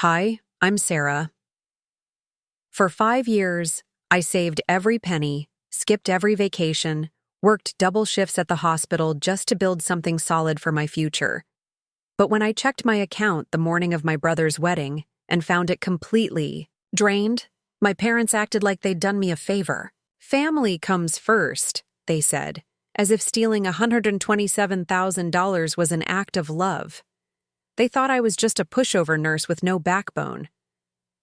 Hi, I'm Sarah. For 5 years, I saved every penny, skipped every vacation, worked double shifts at the hospital just to build something solid for my future. But when I checked my account the morning of my brother's wedding and found it completely drained, my parents acted like they'd done me a favor. Family comes first, they said, as if stealing $127,000 was an act of love. They thought I was just a pushover nurse with no backbone.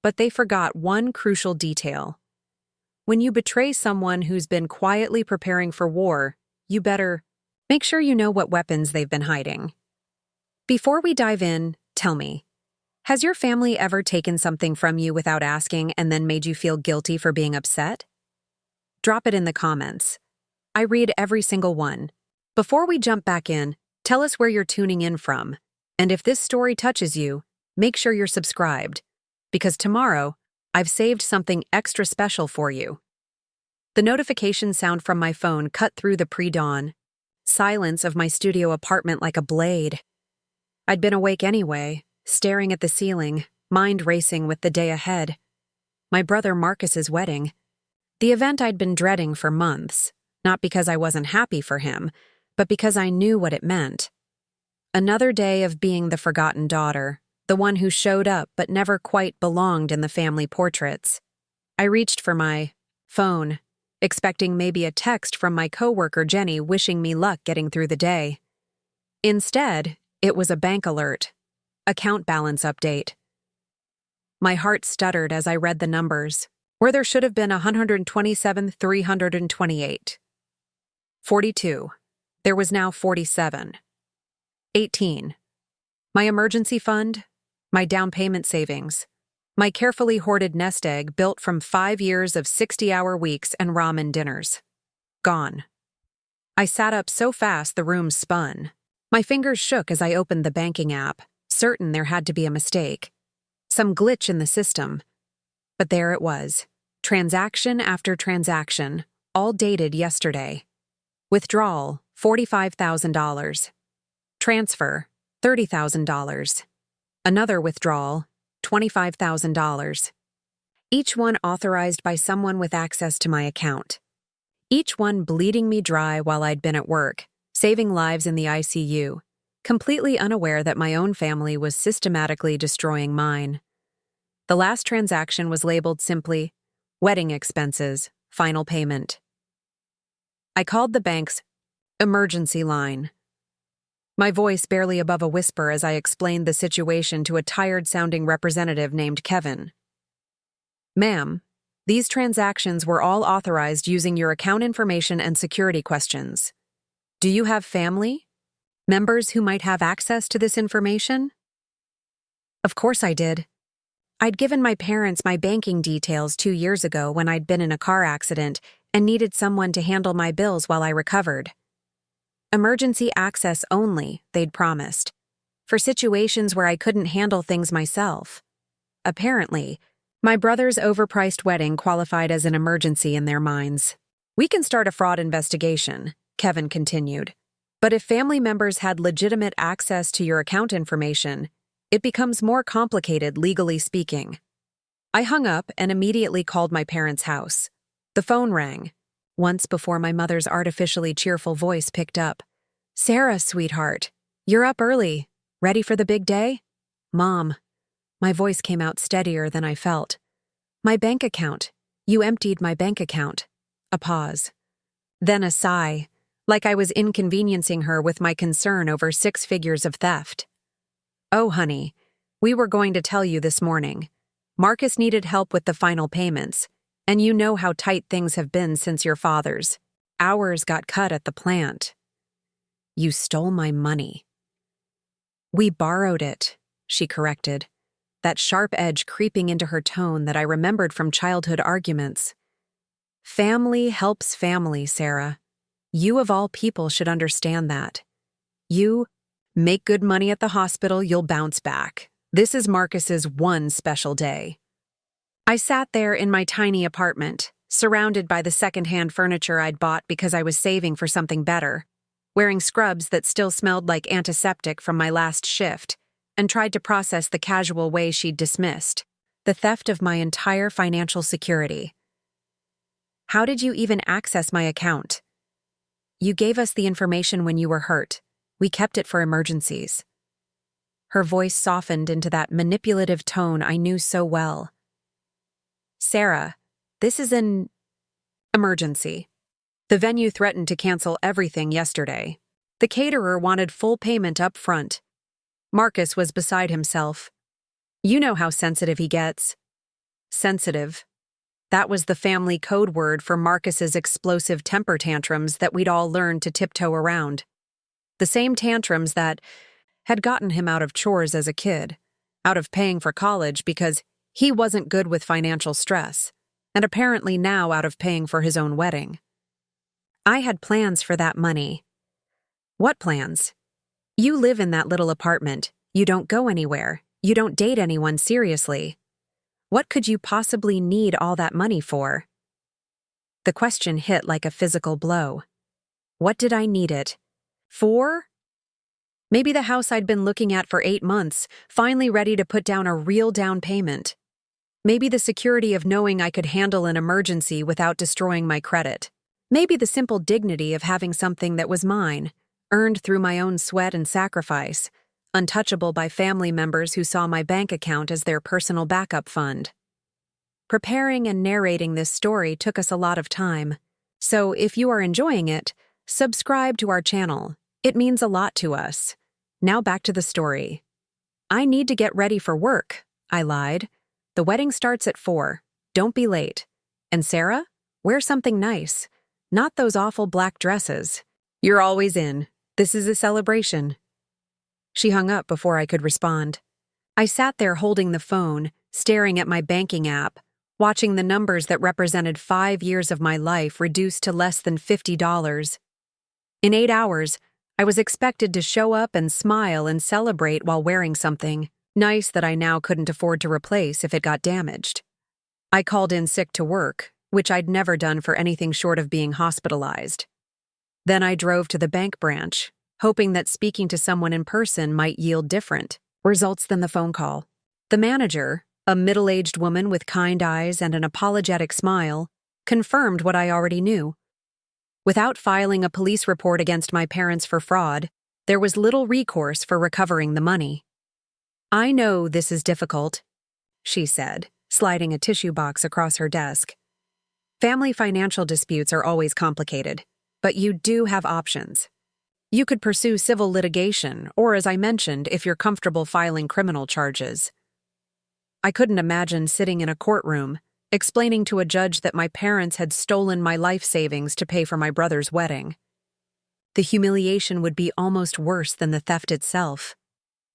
But they forgot one crucial detail. When you betray someone who's been quietly preparing for war, you better make sure you know what weapons they've been hiding. Before we dive in, tell me, has your family ever taken something from you without asking and then made you feel guilty for being upset? Drop it in the comments. I read every single one. Before we jump back in, tell us where you're tuning in from. And if this story touches you, make sure you're subscribed, because tomorrow, I've saved something extra special for you. The notification sound from my phone cut through the pre-dawn silence of my studio apartment like a blade. I'd been awake anyway, staring at the ceiling, mind racing with the day ahead. My brother Marcus's wedding. The event I'd been dreading for months, not because I wasn't happy for him, but because I knew what it meant. Another day of being the forgotten daughter, the one who showed up but never quite belonged in the family portraits. I reached for my phone, expecting maybe a text from my coworker Jenny wishing me luck getting through the day. Instead, it was a bank alert, account balance update. My heart stuttered as I read the numbers, where there should have been 127,328. 42. There was now 47. 18. My emergency fund, my down payment savings, my carefully hoarded nest egg built from 5 years of 60-hour weeks and ramen dinners. Gone. I sat up so fast the room spun. My fingers shook as I opened the banking app, certain there had to be a mistake. Some glitch in the system. But there it was. Transaction after transaction, all dated yesterday. Withdrawal, $45,000. Transfer, $30,000. Another withdrawal, $25,000. Each one authorized by someone with access to my account. Each one bleeding me dry while I'd been at work, saving lives in the ICU, completely unaware that my own family was systematically destroying mine. The last transaction was labeled simply, wedding expenses, final payment. I called the bank's emergency line. My voice barely above a whisper as I explained the situation to a tired-sounding representative named Kevin. Ma'am, these transactions were all authorized using your account information and security questions. Do you have family? Members who might have access to this information? Of course I did. I'd given my parents my banking details 2 years ago when I'd been in a car accident and needed someone to handle my bills while I recovered. Emergency access only, they'd promised, for situations where I couldn't handle things myself. Apparently, my brother's overpriced wedding qualified as an emergency in their minds. We can start a fraud investigation, Kevin continued. But if family members had legitimate access to your account information, it becomes more complicated legally speaking. I hung up and immediately called my parents' house. The phone rang. Once before my mother's artificially cheerful voice picked up. Sarah, sweetheart, you're up early. Ready for the big day? Mom. My voice came out steadier than I felt. My bank account. You emptied my bank account. A pause. Then a sigh, like I was inconveniencing her with my concern over 6 figures of theft. Oh, honey, we were going to tell you this morning. Marcus needed help with the final payments. And you know how tight things have been since your father's. Hours got cut at the plant. You stole my money. We borrowed it, she corrected, that sharp edge creeping into her tone that I remembered from childhood arguments. Family helps family, Sarah. You of all people should understand that. You make good money at the hospital, you'll bounce back. This is Marcus's one special day. I sat there in my tiny apartment, surrounded by the secondhand furniture I'd bought because I was saving for something better, wearing scrubs that still smelled like antiseptic from my last shift, and tried to process the casual way she'd dismissed the theft of my entire financial security. How did you even access my account? You gave us the information when you were hurt. We kept it for emergencies. Her voice softened into that manipulative tone I knew so well. Sarah, this is an emergency. The venue threatened to cancel everything yesterday. The caterer wanted full payment up front. Marcus was beside himself. You know how sensitive he gets. Sensitive. That was the family code word for Marcus's explosive temper tantrums that we'd all learned to tiptoe around. The same tantrums that had gotten him out of chores as a kid, out of paying for college because he wasn't good with financial stress, and apparently now out of paying for his own wedding. I had plans for that money. What plans? You live in that little apartment. You don't go anywhere. You don't date anyone seriously. What could you possibly need all that money for? The question hit like a physical blow. What did I need it for? Maybe the house I'd been looking at for 8 months, finally ready to put down a real down payment. Maybe the security of knowing I could handle an emergency without destroying my credit. Maybe the simple dignity of having something that was mine, earned through my own sweat and sacrifice, untouchable by family members who saw my bank account as their personal backup fund. Preparing and narrating this story took us a lot of time, so if you are enjoying it, subscribe to our channel. It means a lot to us. Now back to the story. I need to get ready for work, I lied. The wedding starts at 4. Don't be late. And Sarah, wear something nice. Not those awful black dresses. You're always in. This is a celebration. She hung up before I could respond. I sat there holding the phone, staring at my banking app, watching the numbers that represented 5 years of my life reduced to less than $50. In 8 hours, I was expected to show up and smile and celebrate while wearing something nice that I now couldn't afford to replace if it got damaged. I called in sick to work, which I'd never done for anything short of being hospitalized. Then I drove to the bank branch, hoping that speaking to someone in person might yield different results than the phone call. The manager, a middle-aged woman with kind eyes and an apologetic smile, confirmed what I already knew. Without filing a police report against my parents for fraud, there was little recourse for recovering the money. I know this is difficult, she said, sliding a tissue box across her desk. Family financial disputes are always complicated, but you do have options. You could pursue civil litigation, or as I mentioned, if you're comfortable filing criminal charges. I couldn't imagine sitting in a courtroom, explaining to a judge that my parents had stolen my life savings to pay for my brother's wedding. The humiliation would be almost worse than the theft itself.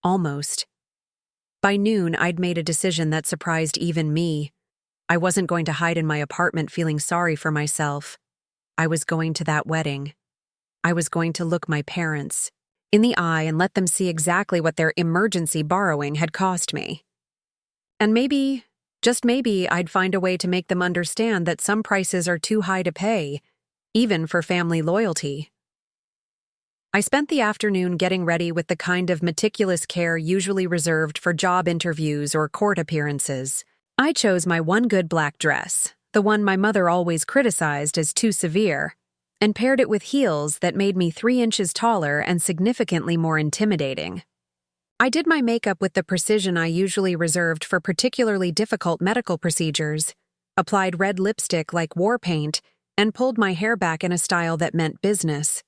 Almost. By noon, I'd made a decision that surprised even me. I wasn't going to hide in my apartment feeling sorry for myself. I was going to that wedding. I was going to look my parents in the eye and let them see exactly what their emergency borrowing had cost me. And maybe, just maybe, I'd find a way to make them understand that some prices are too high to pay, even for family loyalty. I spent the afternoon getting ready with the kind of meticulous care usually reserved for job interviews or court appearances. I chose my one good black dress, the one my mother always criticized as too severe, and paired it with heels that made me 3 inches taller and significantly more intimidating. I did my makeup with the precision I usually reserved for particularly difficult medical procedures, applied red lipstick like war paint, and pulled my hair back in a style that meant business.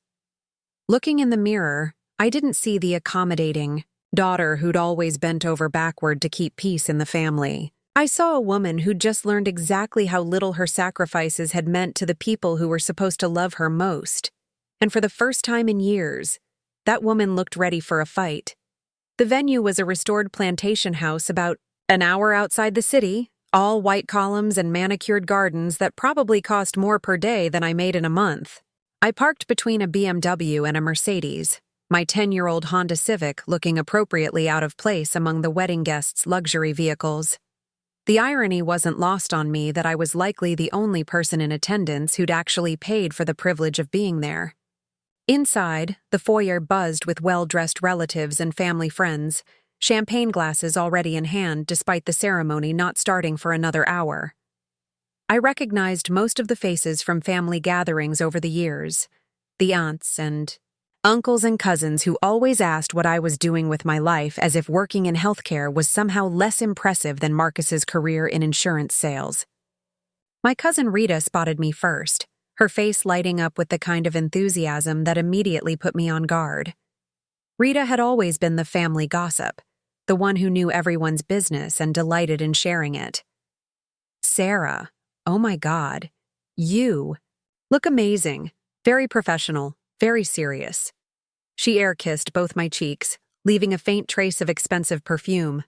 Looking in the mirror, I didn't see the accommodating daughter who'd always bent over backward to keep peace in the family. I saw a woman who'd just learned exactly how little her sacrifices had meant to the people who were supposed to love her most. And for the first time in years, that woman looked ready for a fight. The venue was a restored plantation house about an hour outside the city, all white columns and manicured gardens that probably cost more per day than I made in a month. I parked between a BMW and a Mercedes, my 10-year-old Honda Civic looking appropriately out of place among the wedding guests' luxury vehicles. The irony wasn't lost on me that I was likely the only person in attendance who'd actually paid for the privilege of being there. Inside, the foyer buzzed with well-dressed relatives and family friends, champagne glasses already in hand despite the ceremony not starting for another hour. I recognized most of the faces from family gatherings over the years, the aunts and uncles and cousins who always asked what I was doing with my life as if working in healthcare was somehow less impressive than Marcus's career in insurance sales. My cousin Rita spotted me first, her face lighting up with the kind of enthusiasm that immediately put me on guard. Rita had always been the family gossip, the one who knew everyone's business and delighted in sharing it. "Sarah, oh my God, you look amazing, very professional, very serious." She air-kissed both my cheeks, leaving a faint trace of expensive perfume.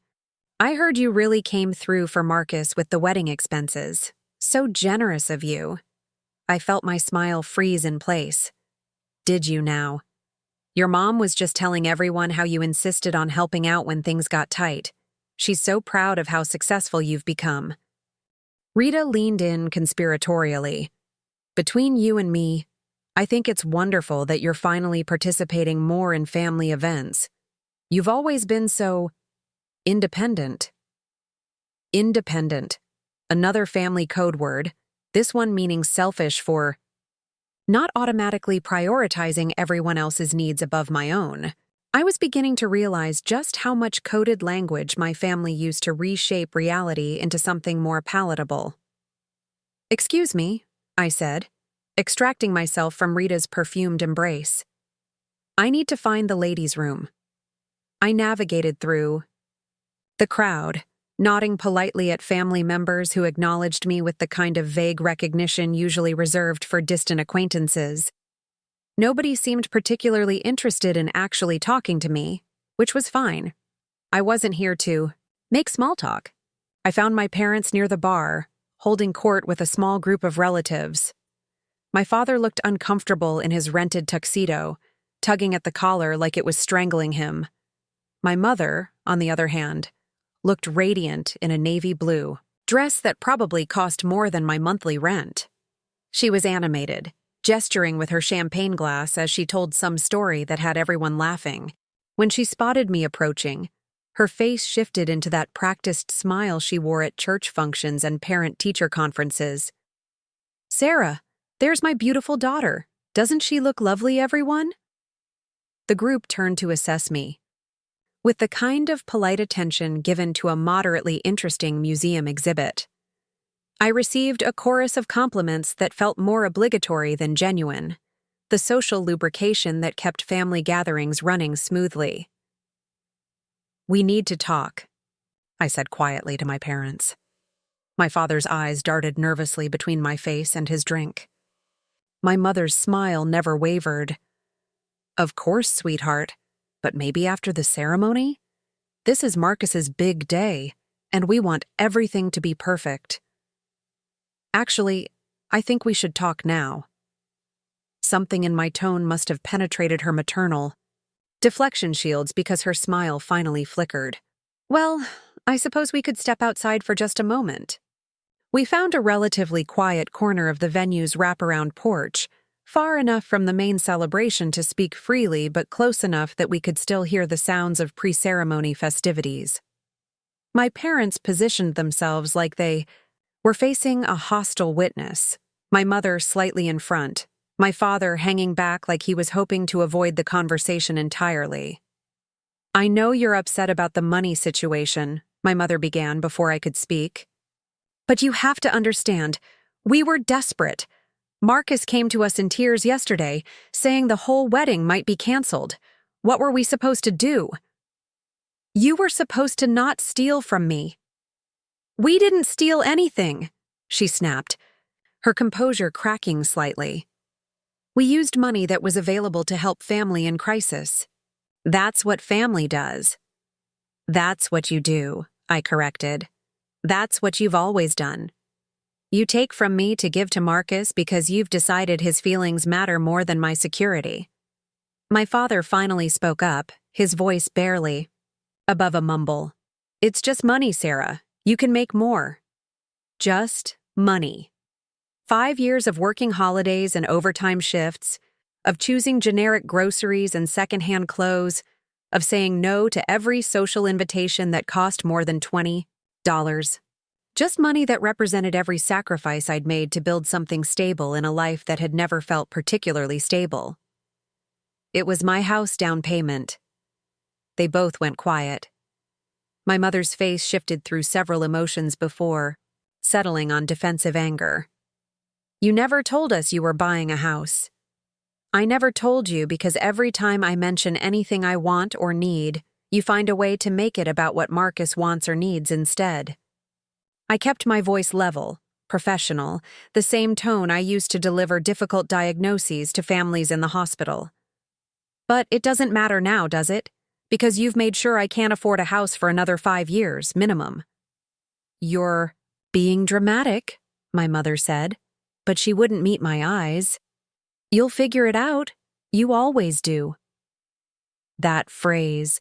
"I heard you really came through for Marcus with the wedding expenses. So generous of you." I felt my smile freeze in place. "Did you now? Your mom was just telling everyone how you insisted on helping out when things got tight. She's so proud of how successful you've become." Rita leaned in conspiratorially. "Between you and me, I think it's wonderful that you're finally participating more in family events. You've always been so independent." Independent. Another family code word, this one meaning selfish for not automatically prioritizing everyone else's needs above my own. I was beginning to realize just how much coded language my family used to reshape reality into something more palatable. "Excuse me," I said, extracting myself from Rita's perfumed embrace. "I need to find the ladies' room." I navigated through the crowd, nodding politely at family members who acknowledged me with the kind of vague recognition usually reserved for distant acquaintances. Nobody seemed particularly interested in actually talking to me, which was fine. I wasn't here to make small talk. I found my parents near the bar, holding court with a small group of relatives. My father looked uncomfortable in his rented tuxedo, tugging at the collar like it was strangling him. My mother, on the other hand, looked radiant in a navy blue dress that probably cost more than my monthly rent. She was animated, gesturing with her champagne glass as she told some story that had everyone laughing. When she spotted me approaching, her face shifted into that practiced smile she wore at church functions and parent-teacher conferences. "Sarah, there's my beautiful daughter. Doesn't she look lovely, everyone?" The group turned to assess me, with the kind of polite attention given to a moderately interesting museum exhibit. I received a chorus of compliments that felt more obligatory than genuine, the social lubrication that kept family gatherings running smoothly. "We need to talk," I said quietly to my parents. My father's eyes darted nervously between my face and his drink. My mother's smile never wavered. "Of course, sweetheart. But maybe after the ceremony? This is Marcus's big day, and we want everything to be perfect." "Actually, I think we should talk now." Something in my tone must have penetrated her maternal deflection shields because her smile finally flickered. "Well, I suppose we could step outside for just a moment." We found a relatively quiet corner of the venue's wraparound porch, far enough from the main celebration to speak freely but close enough that we could still hear the sounds of pre-ceremony festivities. My parents positioned themselves like they were facing a hostile witness, my mother slightly in front, my father hanging back like he was hoping to avoid the conversation entirely. "I know you're upset about the money situation," my mother began before I could speak. "But you have to understand, we were desperate. Marcus came to us in tears yesterday, saying the whole wedding might be canceled. What were we supposed to do?" "You were supposed to not steal from me." "We didn't steal anything," she snapped, her composure cracking slightly. "We used money that was available to help family in crisis. That's what family does." "That's what you do," I corrected. "That's what you've always done. You take from me to give to Marcus because you've decided his feelings matter more than my security." My father finally spoke up, his voice barely above a mumble. "It's just money, Sarah. You can make more." Just money. 5 years of working holidays and overtime shifts, of choosing generic groceries and secondhand clothes, of saying no to every social invitation that cost more than $20. Just money that represented every sacrifice I'd made to build something stable in a life that had never felt particularly stable. It was my house down payment. They both went quiet. My mother's face shifted through several emotions before settling on defensive anger. You never told us you were buying a house. I never told you because every time I mention anything I want or need, you find a way to make it about what Marcus wants or needs instead. I kept my voice level, professional, the same tone I used to deliver difficult diagnoses to families in the hospital. But it doesn't matter now, does it? Because you've made sure I can't afford a house for another 5 years, minimum. You're being dramatic, my mother said, but she wouldn't meet my eyes. You'll figure it out. You always do. That phrase,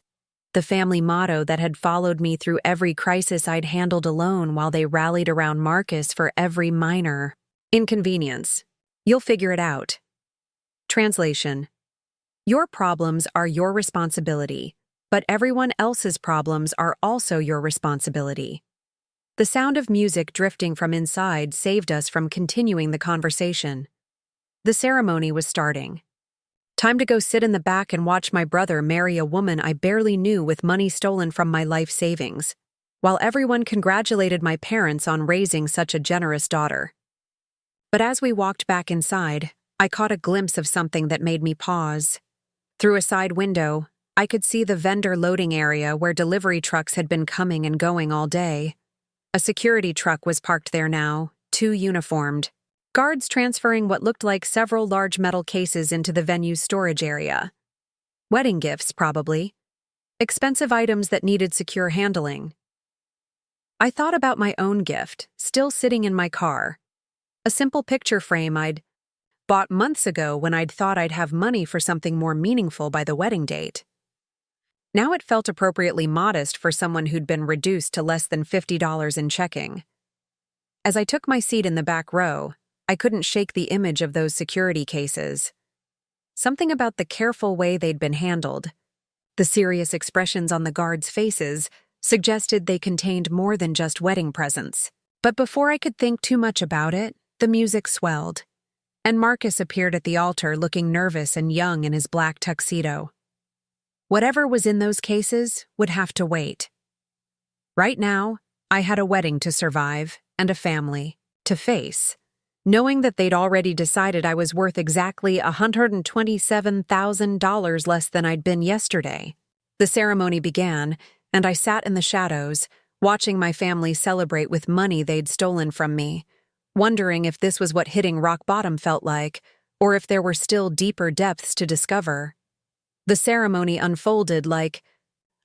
the family motto that had followed me through every crisis I'd handled alone while they rallied around Marcus for every minor inconvenience. You'll figure it out. Translation: your problems are your responsibility, but everyone else's problems are also your responsibility. The sound of music drifting from inside saved us from continuing the conversation. The ceremony was starting. Time to go sit in the back and watch my brother marry a woman I barely knew with money stolen from my life savings, while everyone congratulated my parents on raising such a generous daughter. But as we walked back inside, I caught a glimpse of something that made me pause. Through a side window, I could see the vendor loading area where delivery trucks had been coming and going all day. A security truck was parked there now, 2 uniformed. Guards transferring what looked like several large metal cases into the venue's storage area. Wedding gifts, probably. Expensive items that needed secure handling. I thought about my own gift, still sitting in my car. A simple picture frame I'd bought months ago when I'd thought I'd have money for something more meaningful by the wedding date. Now it felt appropriately modest for someone who'd been reduced to less than $50 in checking. As I took my seat in the back row, I couldn't shake the image of those security cases. Something about the careful way they'd been handled, the serious expressions on the guards' faces, suggested they contained more than just wedding presents. But before I could think too much about it, the music swelled, and Marcus appeared at the altar looking nervous and young in his black tuxedo. Whatever was in those cases would have to wait. Right now, I had a wedding to survive and a family to face, knowing that they'd already decided I was worth exactly $127,000 less than I'd been yesterday. The ceremony began, and I sat in the shadows, watching my family celebrate with money they'd stolen from me, wondering if this was what hitting rock bottom felt like, or if there were still deeper depths to discover. The ceremony unfolded like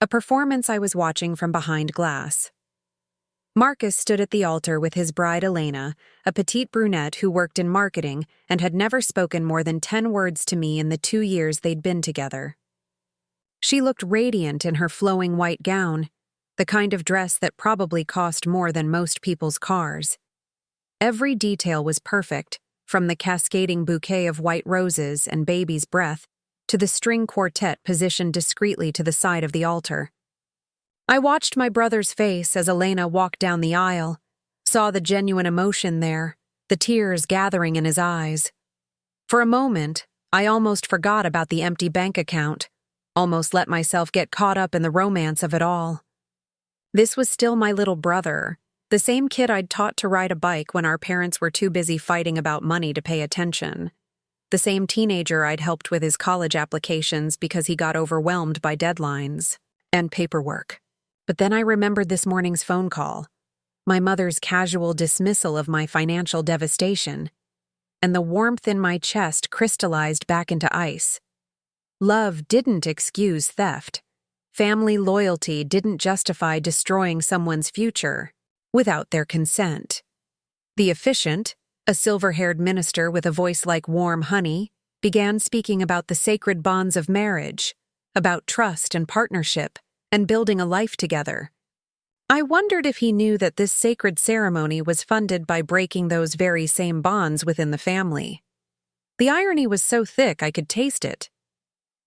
a performance I was watching from behind glass. Marcus stood at the altar with his bride Elena, a petite brunette who worked in marketing and had never spoken more than 10 words to me in the 2 years they'd been together. She looked radiant in her flowing white gown, the kind of dress that probably cost more than most people's cars. Every detail was perfect, from the cascading bouquet of white roses and baby's breath to the string quartet positioned discreetly to the side of the altar. I watched my brother's face as Elena walked down the aisle, saw the genuine emotion there, the tears gathering in his eyes. For a moment, I almost forgot about the empty bank account, almost let myself get caught up in the romance of it all. This was still my little brother, the same kid I'd taught to ride a bike when our parents were too busy fighting about money to pay attention. The same teenager I'd helped with his college applications because he got overwhelmed by deadlines and paperwork. But then I remembered this morning's phone call, my mother's casual dismissal of my financial devastation, and the warmth in my chest crystallized back into ice. Love didn't excuse theft. Family loyalty didn't justify destroying someone's future without their consent. The officiant, a silver-haired minister with a voice like warm honey, began speaking about the sacred bonds of marriage, about trust and partnership, and building a life together. I wondered if he knew that this sacred ceremony was funded by breaking those very same bonds within the family. The irony was so thick I could taste it.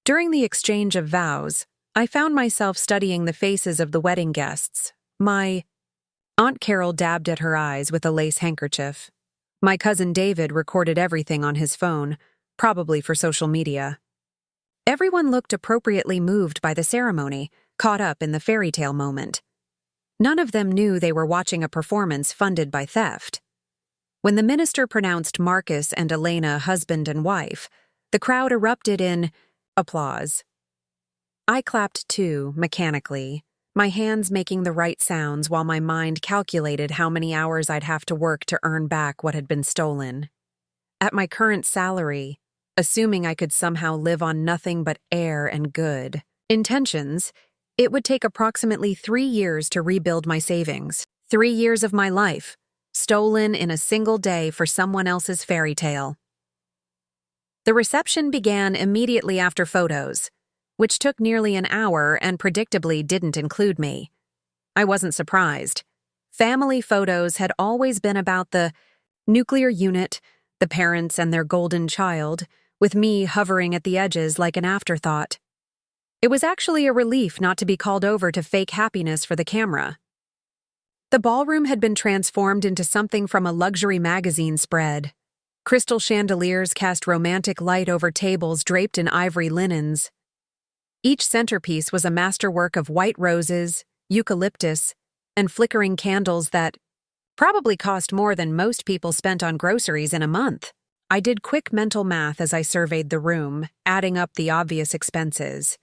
During the exchange of vows, I found myself studying the faces of the wedding guests. My Aunt Carol dabbed at her eyes with a lace handkerchief. My cousin David recorded everything on his phone, probably for social media. Everyone looked appropriately moved by the ceremony, caught up in the fairy tale moment. None of them knew they were watching a performance funded by theft. When the minister pronounced Marcus and Elena husband and wife, the crowd erupted in applause. I clapped too, mechanically, my hands making the right sounds while my mind calculated how many hours I'd have to work to earn back what had been stolen. At my current salary, assuming I could somehow live on nothing but air and good intentions, it would take approximately 3 years to rebuild my savings. 3 years of my life, stolen in a single day for someone else's fairy tale. The reception began immediately after photos, which took nearly an hour and predictably didn't include me. I wasn't surprised. Family photos had always been about the nuclear unit, the parents and their golden child, with me hovering at the edges like an afterthought. It was actually a relief not to be called over to fake happiness for the camera. The ballroom had been transformed into something from a luxury magazine spread. Crystal chandeliers cast romantic light over tables draped in ivory linens. Each centerpiece was a masterwork of white roses, eucalyptus, and flickering candles that probably cost more than most people spent on groceries in a month. I did quick mental math as I surveyed the room, adding up the obvious expenses.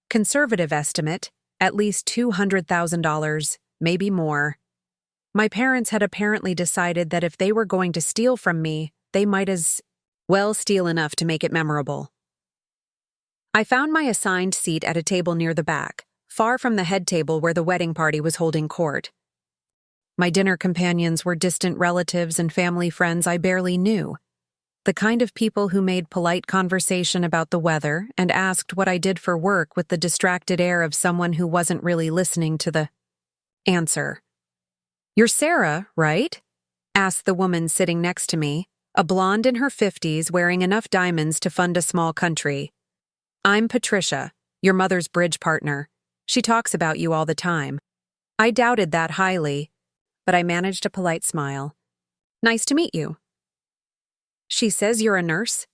Conservative estimate, at least $200,000, maybe more. My parents had apparently decided that if they were going to steal from me, they might as well steal enough to make it memorable. I found my assigned seat at a table near the back, far from the head table where the wedding party was holding court. My dinner companions were distant relatives and family friends I barely knew, the kind of people who made polite conversation about the weather and asked what I did for work with the distracted air of someone who wasn't really listening to the answer. "You're Sarah, right?" asked the woman sitting next to me, a blonde in her 50s wearing enough diamonds to fund a small country. "I'm Patricia, your mother's bridge partner. She talks about you all the time." I doubted that highly, but I managed a polite smile. "Nice to meet you." "She says you're a nurse?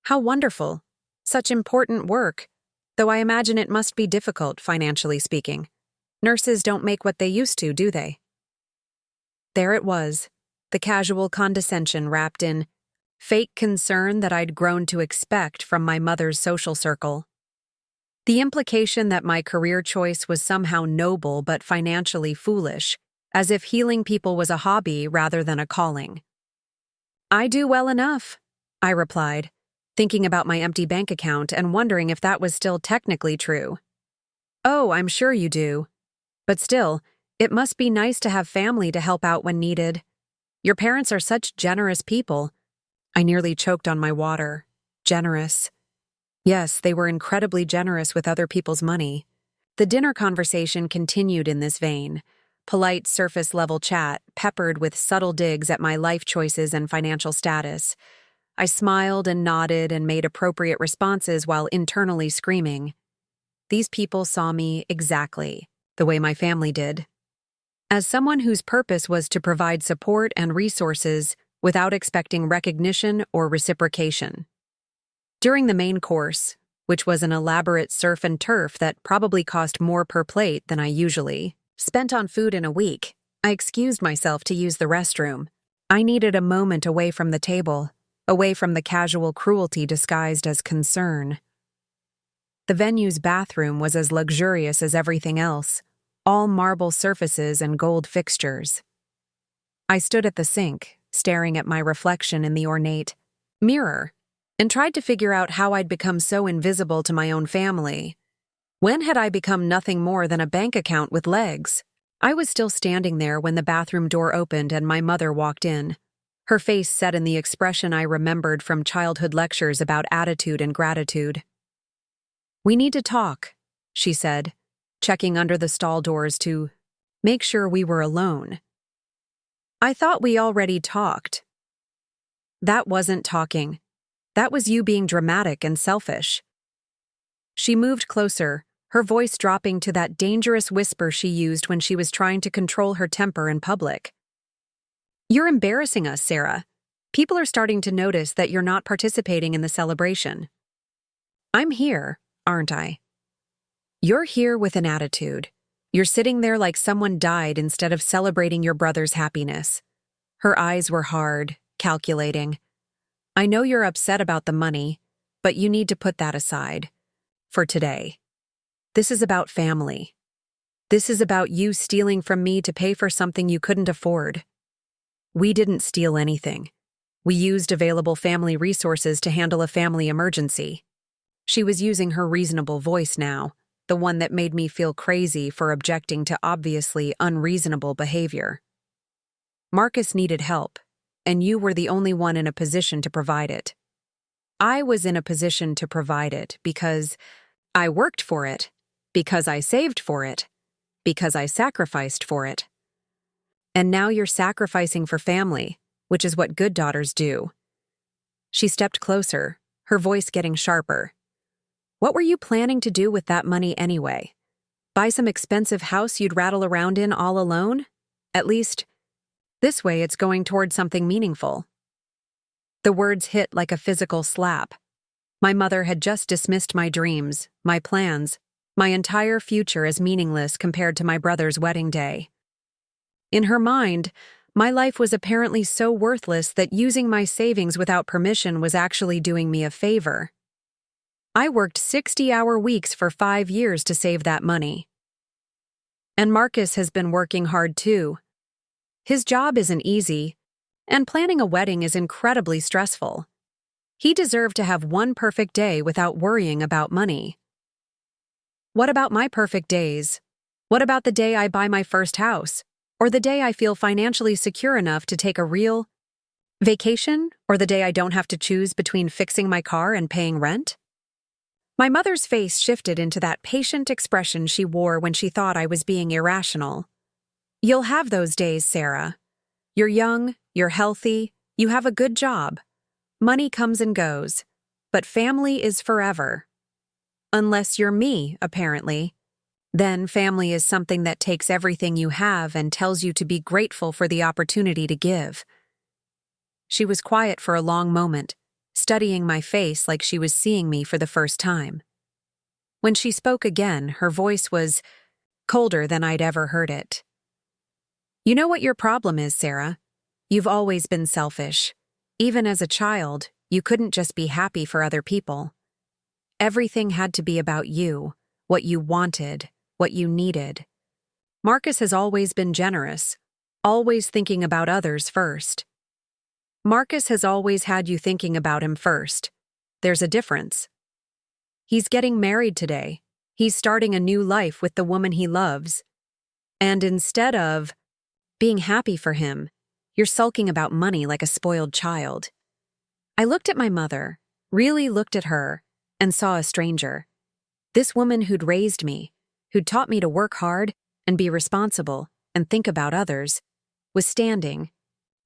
How wonderful. Such important work, though I imagine it must be difficult, financially speaking. Nurses don't make what they used to, do they?" There it was, the casual condescension wrapped in fake concern that I'd grown to expect from my mother's social circle. The implication that my career choice was somehow noble but financially foolish, as if healing people was a hobby rather than a calling. "I do well enough," I replied, thinking about my empty bank account and wondering if that was still technically true. "Oh, I'm sure you do. But still, it must be nice to have family to help out when needed. Your parents are such generous people." I nearly choked on my water. Generous. Yes, they were incredibly generous with other people's money. The dinner conversation continued in this vein, polite surface-level chat peppered with subtle digs at my life choices and financial status. I smiled and nodded and made appropriate responses while internally screaming. These people saw me exactly the way my family did. As someone whose purpose was to provide support and resources without expecting recognition or reciprocation. During the main course, which was an elaborate surf and turf that probably cost more per plate than I usually spent on food in a week, I excused myself to use the restroom. I needed a moment away from the table, away from the casual cruelty disguised as concern. The venue's bathroom was as luxurious as everything else, all marble surfaces and gold fixtures. I stood at the sink, staring at my reflection in the ornate mirror, and tried to figure out how I'd become so invisible to my own family. When had I become nothing more than a bank account with legs? I was still standing there when the bathroom door opened and my mother walked in, her face set in the expression I remembered from childhood lectures about attitude and gratitude. "We need to talk," she said, checking under the stall doors to make sure we were alone. "I thought we already talked." "That wasn't talking. That was you being dramatic and selfish." She moved closer, her voice dropping to that dangerous whisper she used when she was trying to control her temper in public. "You're embarrassing us, Sarah. People are starting to notice that you're not participating in the celebration." "I'm here, aren't I?" "You're here with an attitude. You're sitting there like someone died instead of celebrating your brother's happiness." Her eyes were hard, calculating. "I know you're upset about the money, but you need to put that aside. For today. This is about family. This is about you stealing from me to pay for something you couldn't afford. We didn't steal anything. We used available family resources to handle a family emergency." She was using her reasonable voice now, the one that made me feel crazy for objecting to obviously unreasonable behavior. "Marcus needed help, and you were the only one in a position to provide it. I was in a position to provide it because I worked for it, because I saved for it, because I sacrificed for it. And now you're sacrificing for family, which is what good daughters do." She stepped closer, her voice getting sharper. "What were you planning to do with that money anyway? Buy some expensive house you'd rattle around in all alone? At least, this way it's going toward something meaningful." The words hit like a physical slap. My mother had just dismissed my dreams, my plans, my entire future as meaningless compared to my brother's wedding day. In her mind, my life was apparently so worthless that using my savings without permission was actually doing me a favor. I worked 60-hour weeks for 5 years to save that money. And Marcus has been working hard too. His job isn't easy, and planning a wedding is incredibly stressful. He deserved to have one perfect day without worrying about money. What about my perfect days? What about the day I buy my first house? Or the day I feel financially secure enough to take a real vacation? Or the day I don't have to choose between fixing my car and paying rent? My mother's face shifted into that patient expression she wore when she thought I was being irrational. "You'll have those days, Sarah. You're young, you're healthy, you have a good job. Money comes and goes, but family is forever. Unless you're me, apparently. Then family is something that takes everything you have and tells you to be grateful for the opportunity to give." She was quiet for a long moment, studying my face like she was seeing me for the first time. When she spoke again, her voice was colder than I'd ever heard it. "You know what your problem is, Sarah? You've always been selfish. Even as a child, you couldn't just be happy for other people. Everything had to be about you, what you wanted, what you needed. Marcus has always been generous, always thinking about others first. Marcus has always had you thinking about him first. There's a difference. He's getting married today. He's starting a new life with the woman he loves. And instead of being happy for him, you're sulking about money like a spoiled child." I looked at my mother, really looked at her, and saw a stranger. This woman who'd raised me, who'd taught me to work hard and be responsible and think about others, was standing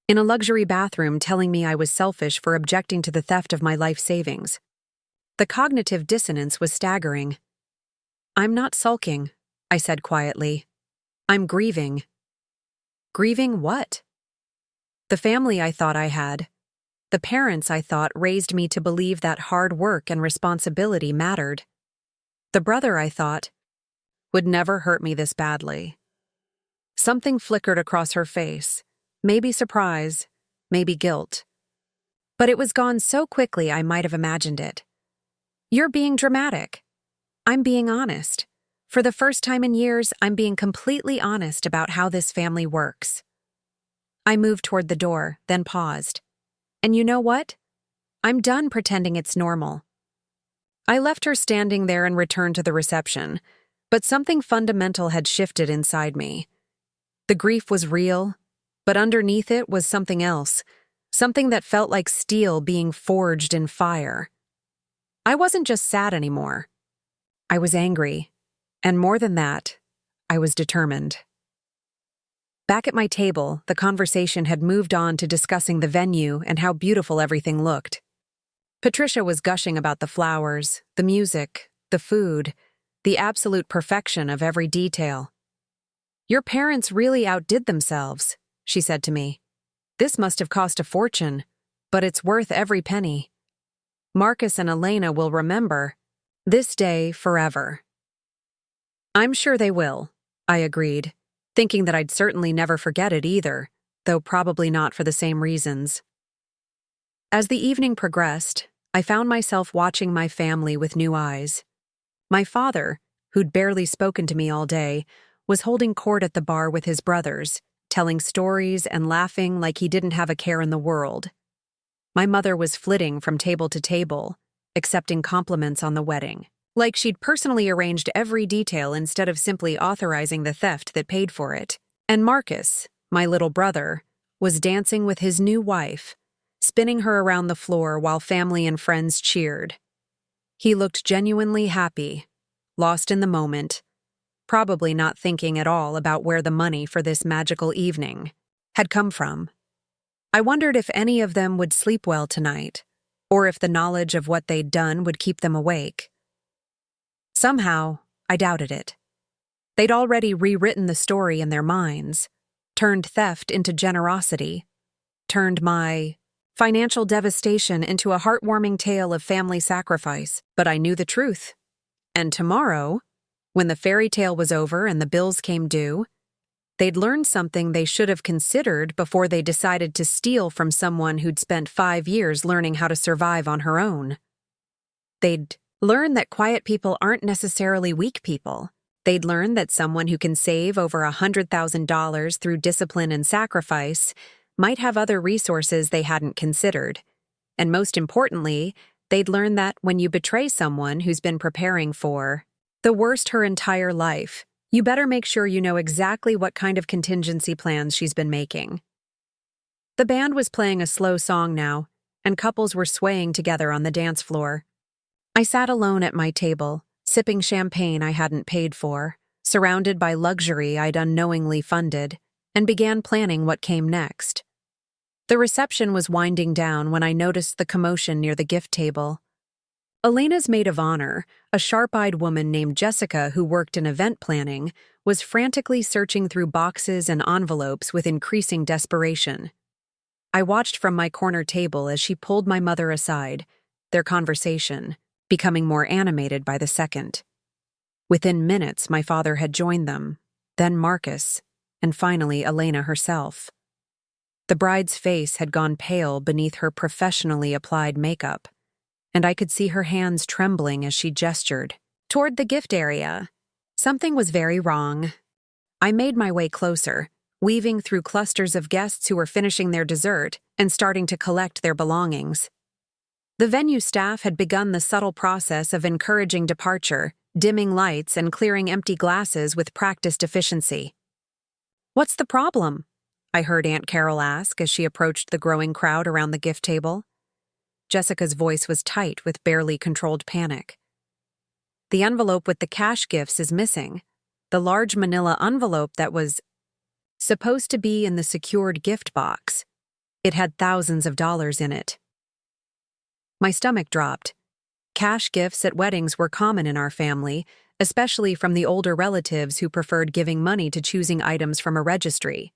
in a luxury bathroom telling me I was selfish for objecting to the theft of my life savings. The cognitive dissonance was staggering. "I'm not sulking," I said quietly. "I'm grieving." Grieving what? The family I thought I had. The parents I thought raised me to believe that hard work and responsibility mattered. The brother I thought would never hurt me this badly. Something flickered across her face, maybe surprise, maybe guilt. But it was gone so quickly I might have imagined it. "You're being dramatic." "I'm being honest. For the first time in years, I'm being completely honest about how this family works." I moved toward the door, then paused. "And you know what? I'm done pretending it's normal." I left her standing there and returned to the reception, but something fundamental had shifted inside me. The grief was real, but underneath it was something else, something that felt like steel being forged in fire. I wasn't just sad anymore. I was angry, and more than that, I was determined. Back at my table, the conversation had moved on to discussing the venue and how beautiful everything looked. Patricia was gushing about the flowers, the music, the food, the absolute perfection of every detail. "Your parents really outdid themselves," she said to me. "This must have cost a fortune, but it's worth every penny. Marcus and Elena will remember this day forever." "I'm sure they will," I agreed, thinking that I'd certainly never forget it either, though probably not for the same reasons. As the evening progressed, I found myself watching my family with new eyes. My father, who'd barely spoken to me all day, was holding court at the bar with his brothers, telling stories and laughing like he didn't have a care in the world. My mother was flitting from table to table, accepting compliments on the wedding, like she'd personally arranged every detail instead of simply authorizing the theft that paid for it. And Marcus, my little brother, was dancing with his new wife, spinning her around the floor while family and friends cheered. He looked genuinely happy, lost in the moment, probably not thinking at all about where the money for this magical evening had come from. I wondered if any of them would sleep well tonight, or if the knowledge of what they'd done would keep them awake. Somehow, I doubted it. They'd already rewritten the story in their minds, turned theft into generosity, turned my financial devastation into a heartwarming tale of family sacrifice, but I knew the truth. And tomorrow, when the fairy tale was over and the bills came due, they'd learned something they should have considered before they decided to steal from someone who'd spent 5 years learning how to survive on her own. They'd learn that quiet people aren't necessarily weak people. They'd learn that someone who can save over $100,000 through discipline and sacrifice might have other resources they hadn't considered. And most importantly, they'd learn that when you betray someone who's been preparing for the worst her entire life, you better make sure you know exactly what kind of contingency plans she's been making. The band was playing a slow song now, and couples were swaying together on the dance floor. I sat alone at my table, sipping champagne I hadn't paid for, surrounded by luxury I'd unknowingly funded, and began planning what came next. The reception was winding down when I noticed the commotion near the gift table. Elena's maid of honor, a sharp-eyed woman named Jessica who worked in event planning, was frantically searching through boxes and envelopes with increasing desperation. I watched from my corner table as she pulled my mother aside, their conversation becoming more animated by the second. Within minutes, my father had joined them, then Marcus, and finally Elena herself. The bride's face had gone pale beneath her professionally applied makeup, and I could see her hands trembling as she gestured toward the gift area. Something was very wrong. I made my way closer, weaving through clusters of guests who were finishing their dessert and starting to collect their belongings. The venue staff had begun the subtle process of encouraging departure, dimming lights, and clearing empty glasses with practiced efficiency. "What's the problem?" I heard Aunt Carol ask as she approached the growing crowd around the gift table. Jessica's voice was tight with barely controlled panic. "The envelope with the cash gifts is missing. The large manila envelope that was supposed to be in the secured gift box. It had thousands of dollars in it." My stomach dropped. Cash gifts at weddings were common in our family, especially from the older relatives who preferred giving money to choosing items from a registry.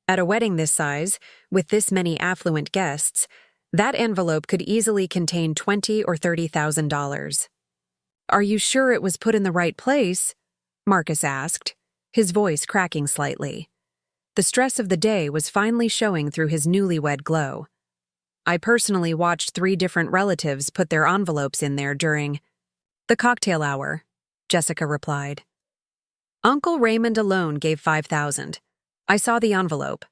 At a wedding this size, with this many affluent guests, that envelope could easily contain $20,000 or $30,000. "Are you sure it was put in the right place?" Marcus asked, his voice cracking slightly. The stress of the day was finally showing through his newlywed glow. "I personally watched 3 different relatives put their envelopes in there during the cocktail hour," Jessica replied. "Uncle Raymond alone gave $5,000. I saw the envelope."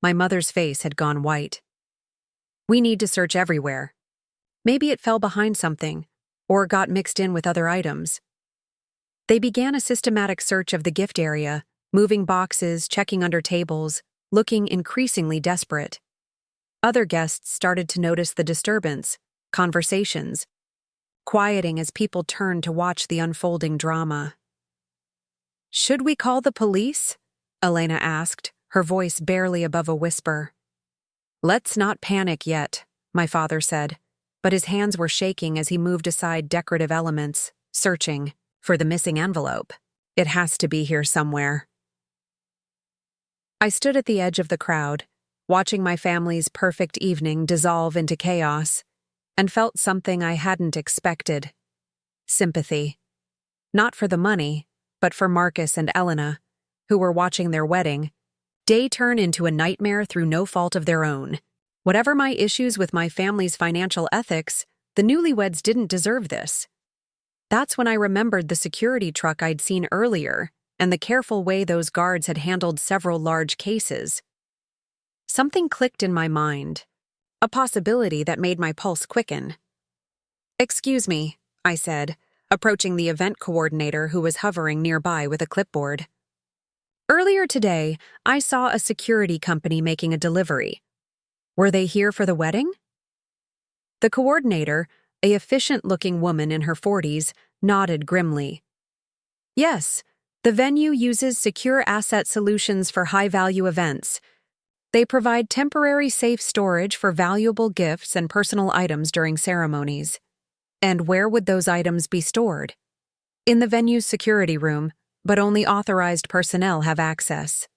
My mother's face had gone white. "We need to search everywhere. Maybe it fell behind something, or got mixed in with other items." They began a systematic search of the gift area, moving boxes, checking under tables, looking increasingly desperate. Other guests started to notice the disturbance, conversations, quieting as people turned to watch the unfolding drama. "Should we call the police?" Elena asked, her voice barely above a whisper. "Let's not panic yet," my father said, but his hands were shaking as he moved aside decorative elements, searching. for the missing envelope. It has to be here somewhere. I stood at the edge of the crowd, watching my family's perfect evening dissolve into chaos, and felt something I hadn't expected. Sympathy. Not for the money, but for Marcus and Elena, who were watching their wedding day turn into a nightmare through no fault of their own. Whatever my issues with my family's financial ethics, the newlyweds didn't deserve this. That's when I remembered the security truck I'd seen earlier and the careful way those guards had handled several large cases. Something clicked in my mind, a possibility that made my pulse quicken. "Excuse me," I said, approaching the event coordinator who was hovering nearby with a clipboard. "Earlier today, I saw a security company making a delivery. Were they here for the wedding?" The coordinator, a efficient-looking woman in her 40s, nodded grimly. "Yes, the venue uses secure asset solutions for high-value events. They provide temporary safe storage for valuable gifts and personal items during ceremonies." "And where would those items be stored?" "In the venue's security room, but only authorized personnel have access."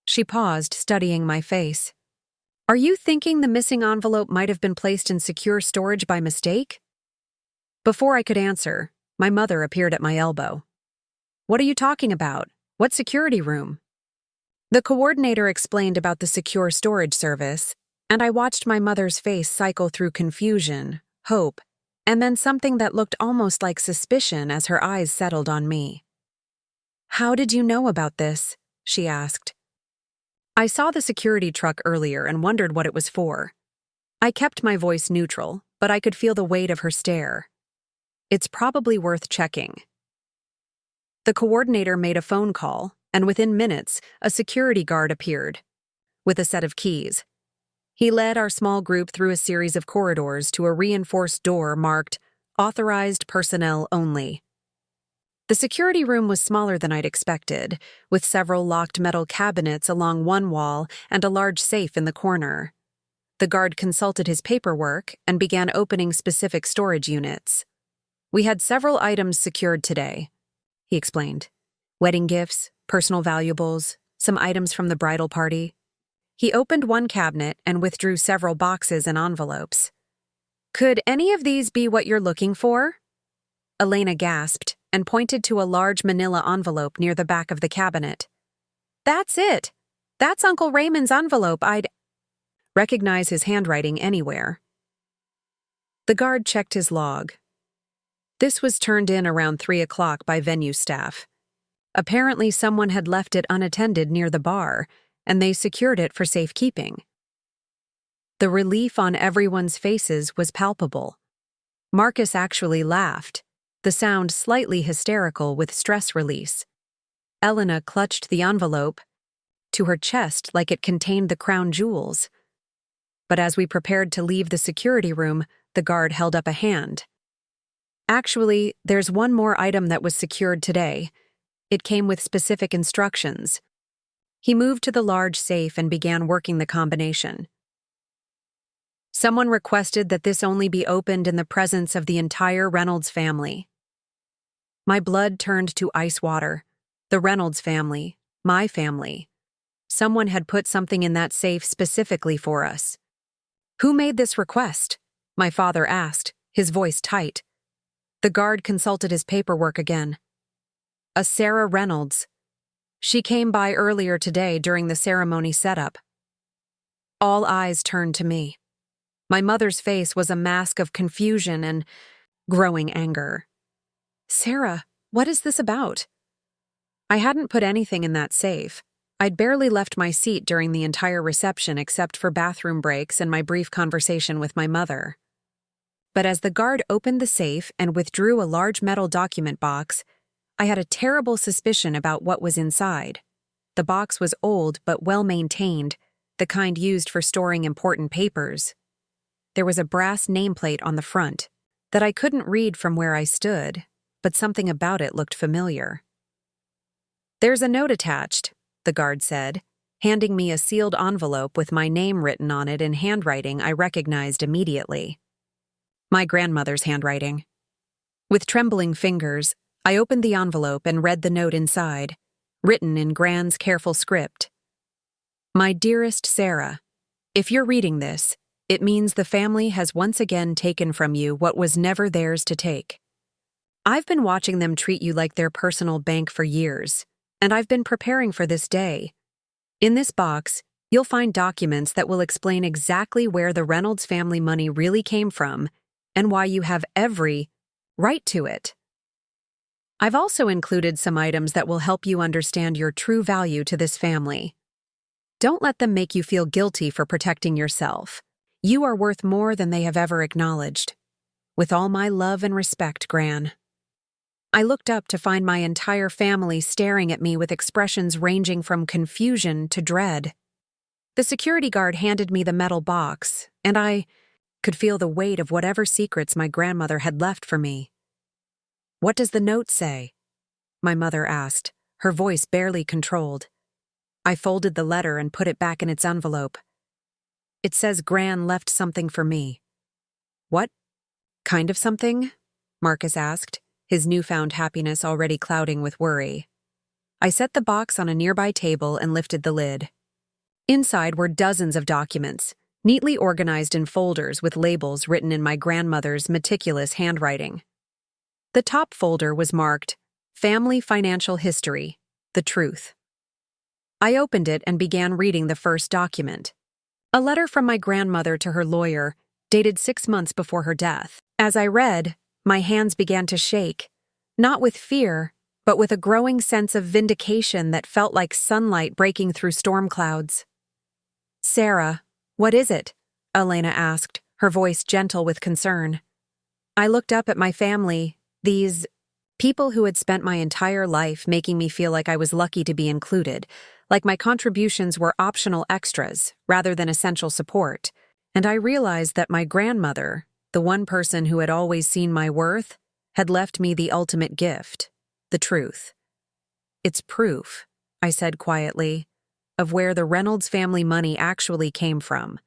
She paused, studying my face. "Are you thinking the missing envelope might have been placed in secure storage by mistake?" Before I could answer, my mother appeared at my elbow. "What are you talking about? What security room?" The coordinator explained about the secure storage service, and I watched my mother's face cycle through confusion, hope, and then something that looked almost like suspicion as her eyes settled on me. "How did you know about this?" she asked. "I saw the security truck earlier and wondered what it was for." I kept my voice neutral, but I could feel the weight of her stare. "It's probably worth checking." The coordinator made a phone call, and within minutes, a security guard appeared, with a set of keys. He led our small group through a series of corridors to a reinforced door marked "Authorized Personnel Only." The security room was smaller than I'd expected, with several locked metal cabinets along one wall and a large safe in the corner. The guard consulted his paperwork and began opening specific storage units. "We had several items secured today," he explained. "Wedding gifts, personal valuables, some items from the bridal party." He opened one cabinet and withdrew several boxes and envelopes. "Could any of these be what you're looking for?" Elena gasped and pointed to a large manila envelope near the back of the cabinet. "That's it! That's Uncle Raymond's envelope. I'd recognize his handwriting anywhere." The guard checked his log. This was turned in around 3 o'clock by venue staff. Apparently someone had left it unattended near the bar, and they secured it for safekeeping. The relief on everyone's faces was palpable. Marcus actually laughed, the sound slightly hysterical with stress release. Elena clutched the envelope to her chest like it contained the crown jewels. But as we prepared to leave the security room, the guard held up a hand. "Actually, there's one more item that was secured today. It came with specific instructions." He moved to the large safe and began working the combination. "Someone requested that this only be opened in the presence of the entire Reynolds family." My blood turned to ice water. The Reynolds family, my family. Someone had put something in that safe specifically for us. "Who made this request?" my father asked, his voice tight. The guard consulted his paperwork again. "A Sarah Reynolds. She came by earlier today during the ceremony setup." All eyes turned to me. My mother's face was a mask of confusion and growing anger. "Sarah, what is this about?" I hadn't put anything in that safe. I'd barely left my seat during the entire reception except for bathroom breaks and my brief conversation with my mother. But as the guard opened the safe and withdrew a large metal document box, I had a terrible suspicion about what was inside. The box was old but well-maintained, the kind used for storing important papers. There was a brass nameplate on the front that I couldn't read from where I stood, but something about it looked familiar. "There's a note attached," the guard said, handing me a sealed envelope with my name written on it in handwriting I recognized immediately. My grandmother's handwriting. With trembling fingers, I opened the envelope and read the note inside, written in Gran's careful script. My dearest Sarah, if you're reading this, it means the family has once again taken from you what was never theirs to take. I've been watching them treat you like their personal bank for years, and I've been preparing for this day. In this box, you'll find documents that will explain exactly where the Reynolds family money really came from and why you have every right to it. I've also included some items that will help you understand your true value to this family. Don't let them make you feel guilty for protecting yourself. You are worth more than they have ever acknowledged. With all my love and respect, Gran. I looked up to find my entire family staring at me with expressions ranging from confusion to dread. The security guard handed me the metal box, and I could feel the weight of whatever secrets my grandmother had left for me. "What does the note say?" my mother asked, her voice barely controlled. I folded the letter and put it back in its envelope. "It says Gran left something for me." "What kind of something?" Marcus asked, his newfound happiness already clouding with worry. I set the box on a nearby table and lifted the lid. Inside were dozens of documents, neatly organized in folders with labels written in my grandmother's meticulous handwriting. The top folder was marked, Family Financial History, The Truth. I opened it and began reading the first document. A letter from my grandmother to her lawyer, dated 6 months before her death. As I read, my hands began to shake, not with fear, but with a growing sense of vindication that felt like sunlight breaking through storm clouds. "Sarah, what is it?" Elena asked, her voice gentle with concern. I looked up at my family, these people who had spent my entire life making me feel like I was lucky to be included, like my contributions were optional extras rather than essential support, and I realized that my grandmother, the one person who had always seen my worth, had left me the ultimate gift, the truth. "It's proof," I said quietly, "of where the Reynolds family money actually came from."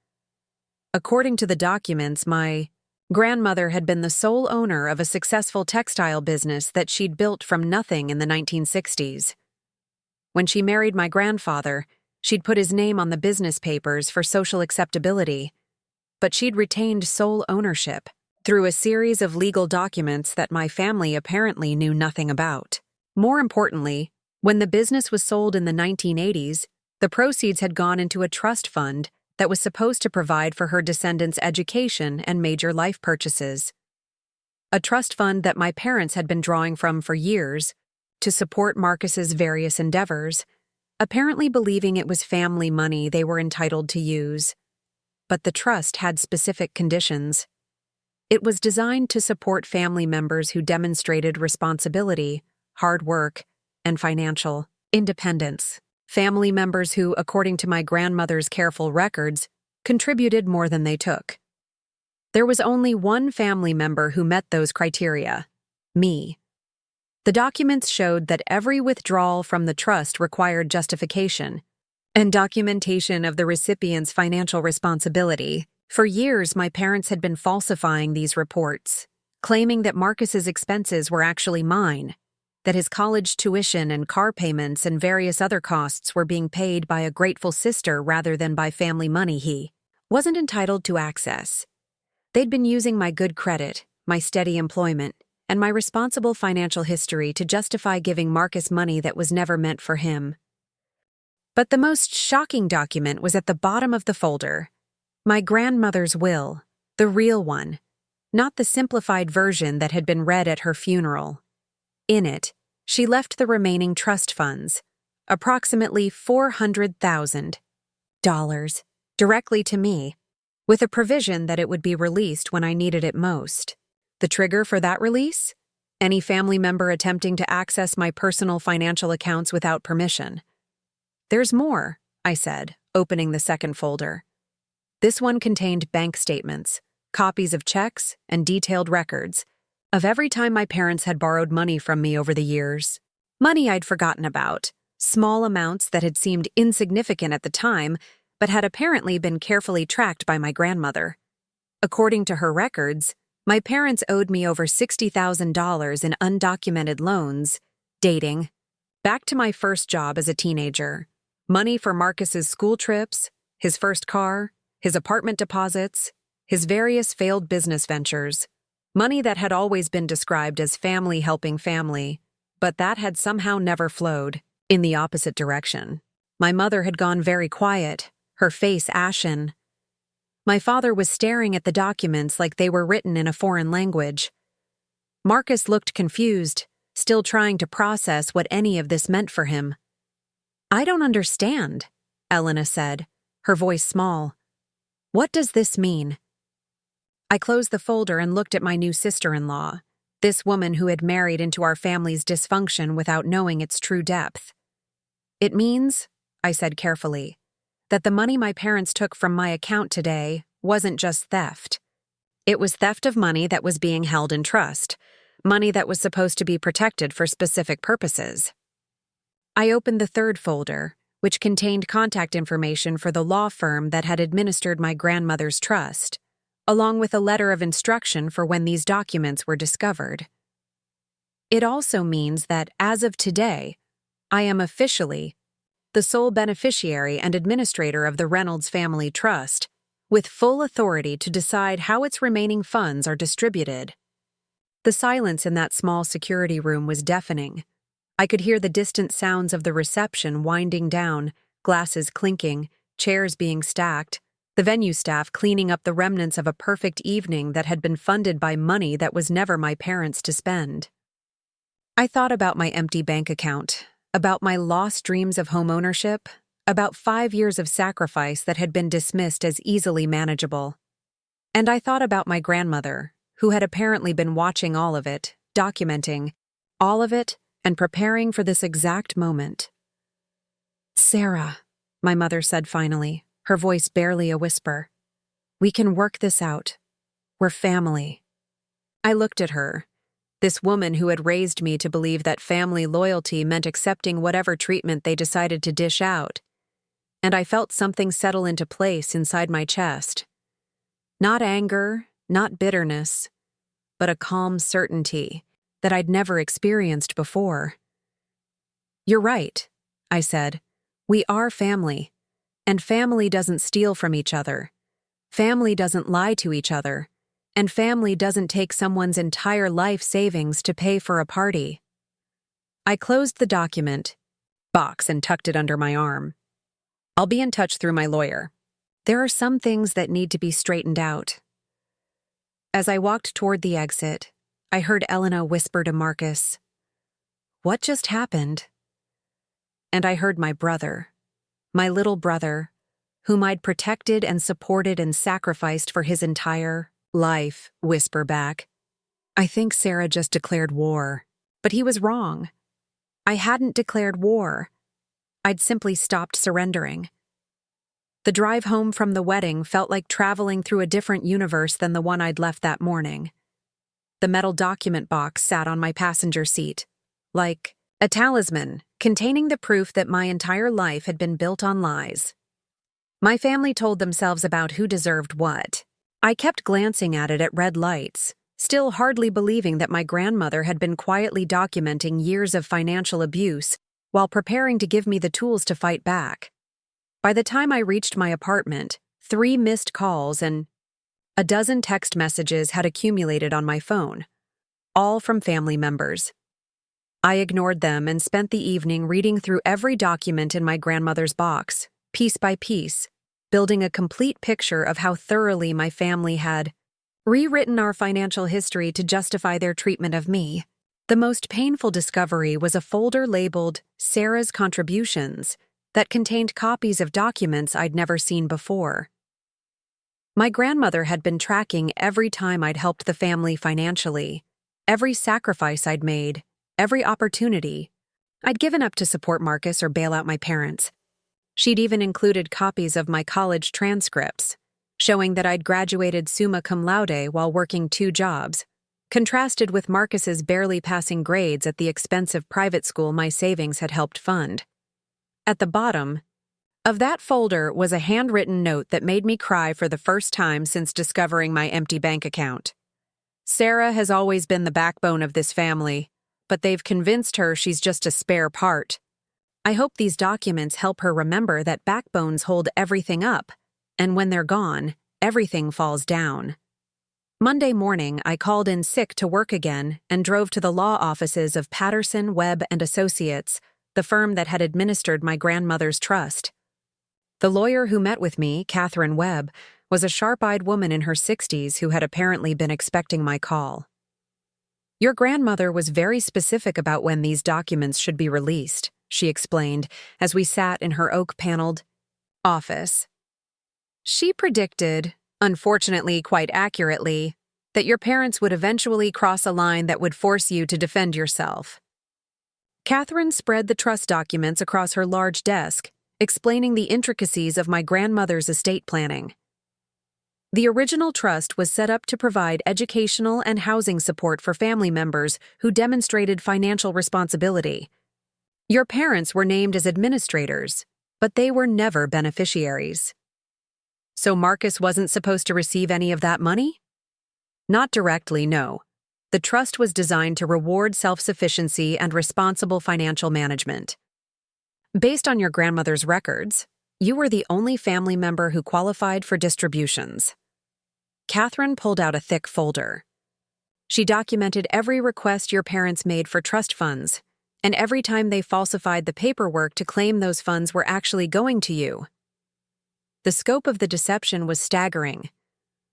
According to the documents, my grandmother had been the sole owner of a successful textile business that she'd built from nothing in the 1960s. When she married my grandfather, she'd put his name on the business papers for social acceptability, but she'd retained sole ownership through a series of legal documents that my family apparently knew nothing about. More importantly, when the business was sold in the 1980s, the proceeds had gone into a trust fund that was supposed to provide for her descendants' education and major life purchases. A trust fund that my parents had been drawing from for years to support Marcus's various endeavors, apparently believing it was family money they were entitled to use. But the trust had specific conditions. It was designed to support family members who demonstrated responsibility, hard work, and financial independence. Family members who, according to my grandmother's careful records, contributed more than they took. There was only one family member who met those criteria: me. The documents showed that every withdrawal from the trust required justification and documentation of the recipient's financial responsibility. For years, my parents had been falsifying these reports, claiming that Marcus's expenses were actually mine, that his college tuition and car payments and various other costs were being paid by a grateful sister rather than by family money he wasn't entitled to access. They'd been using my good credit, my steady employment, and my responsible financial history to justify giving Marcus money that was never meant for him. But the most shocking document was at the bottom of the folder. My grandmother's will, the real one, not the simplified version that had been read at her funeral. In it, she left the remaining trust funds, approximately $400,000, directly to me, with a provision that it would be released when I needed it most. The trigger for that release? Any family member attempting to access my personal financial accounts without permission. "There's more," I said, opening the second folder. This one contained bank statements, copies of checks, and detailed records of every time my parents had borrowed money from me over the years. Money I'd forgotten about, small amounts that had seemed insignificant at the time, but had apparently been carefully tracked by my grandmother. According to her records, My parents owed me over $60,000 in undocumented loans, dating, back to my first job as a teenager, money for Marcus's school trips, his first car, his apartment deposits, his various failed business ventures, money that had always been described as family helping family, but that had somehow never flowed in the opposite direction. My mother had gone very quiet, her face ashen. My father was staring at the documents like they were written in a foreign language. Marcus looked confused, still trying to process what any of this meant for him. "I don't understand," Elena said, her voice small. "What does this mean?" I closed the folder and looked at my new sister-in-law, this woman who had married into our family's dysfunction without knowing its true depth. "It means," I said carefully, "that the money my parents took from my account today wasn't just theft. It was theft of money that was being held in trust, money that was supposed to be protected for specific purposes." I opened the third folder, which contained contact information for the law firm that had administered my grandmother's trust, along with a letter of instruction for when these documents were discovered. "It also means that, as of today, I am officially the sole beneficiary and administrator of the Reynolds Family Trust, with full authority to decide how its remaining funds are distributed." The silence in that small security room was deafening. I could hear the distant sounds of the reception winding down, glasses clinking, chairs being stacked, the venue staff cleaning up the remnants of a perfect evening that had been funded by money that was never my parents' to spend. I thought about my empty bank account, about my lost dreams of home ownership, about 5 years of sacrifice that had been dismissed as easily manageable. And I thought about my grandmother, who had apparently been watching all of it, documenting all of it, and preparing for this exact moment. "Sarah," my mother said finally, her voice barely a whisper, "we can work this out. We're family." I looked at her, this woman who had raised me to believe that family loyalty meant accepting whatever treatment they decided to dish out, and I felt something settle into place inside my chest. Not anger, not bitterness, but a calm certainty that I'd never experienced before. "You're right," I said. "We are family, and family doesn't steal from each other. Family doesn't lie to each other, and family doesn't take someone's entire life savings to pay for a party." I closed the document box and tucked it under my arm. "I'll be in touch through my lawyer. There are some things that need to be straightened out." As I walked toward the exit, I heard Elena whisper to Marcus, "What just happened?" And I heard my brother, my little brother, whom I'd protected and supported and sacrificed for his entire life, whisper back, "I think Sarah just declared war." But he was wrong. I hadn't declared war. I'd simply stopped surrendering. The drive home from the wedding felt like traveling through a different universe than the one I'd left that morning. The metal document box sat on my passenger seat, like a talisman containing the proof that my entire life had been built on lies. My family told themselves about who deserved what. I kept glancing at it at red lights, still hardly believing that my grandmother had been quietly documenting years of financial abuse while preparing to give me the tools to fight back. By the time I reached my apartment, 3 missed calls and a dozen text messages had accumulated on my phone, all from family members. I ignored them and spent the evening reading through every document in my grandmother's box, piece by piece, building a complete picture of how thoroughly my family had rewritten our financial history to justify their treatment of me. The most painful discovery was a folder labeled Sarah's Contributions that contained copies of documents I'd never seen before. My grandmother had been tracking every time I'd helped the family financially, every sacrifice I'd made, every opportunity I'd given up to support Marcus or bail out my parents. She'd even included copies of my college transcripts, showing that I'd graduated summa cum laude while working 2 jobs, contrasted with Marcus's barely passing grades at the expensive private school my savings had helped fund. At the bottom of that folder was a handwritten note that made me cry for the first time since discovering my empty bank account. Sarah has always been the backbone of this family, but they've convinced her she's just a spare part. I hope these documents help her remember that backbones hold everything up, and when they're gone, everything falls down. Monday morning, I called in sick to work again and drove to the law offices of Patterson, Webb and Associates, the firm that had administered my grandmother's trust. The lawyer who met with me, Catherine Webb, was a sharp-eyed woman in her 60s who had apparently been expecting my call. Your grandmother was very specific about when these documents should be released, she explained as we sat in her oak-paneled office. She predicted, unfortunately quite accurately, that your parents would eventually cross a line that would force you to defend yourself. Catherine spread the trust documents across her large desk, explaining the intricacies of my grandmother's estate planning. The original trust was set up to provide educational and housing support for family members who demonstrated financial responsibility. Your parents were named as administrators, but they were never beneficiaries. So Marcus wasn't supposed to receive any of that money? Not directly, no. The trust was designed to reward self-sufficiency and responsible financial management. Based on your grandmother's records, you were the only family member who qualified for distributions. Catherine pulled out a thick folder. She documented every request your parents made for trust funds, and every time they falsified the paperwork to claim those funds were actually going to you. The scope of the deception was staggering.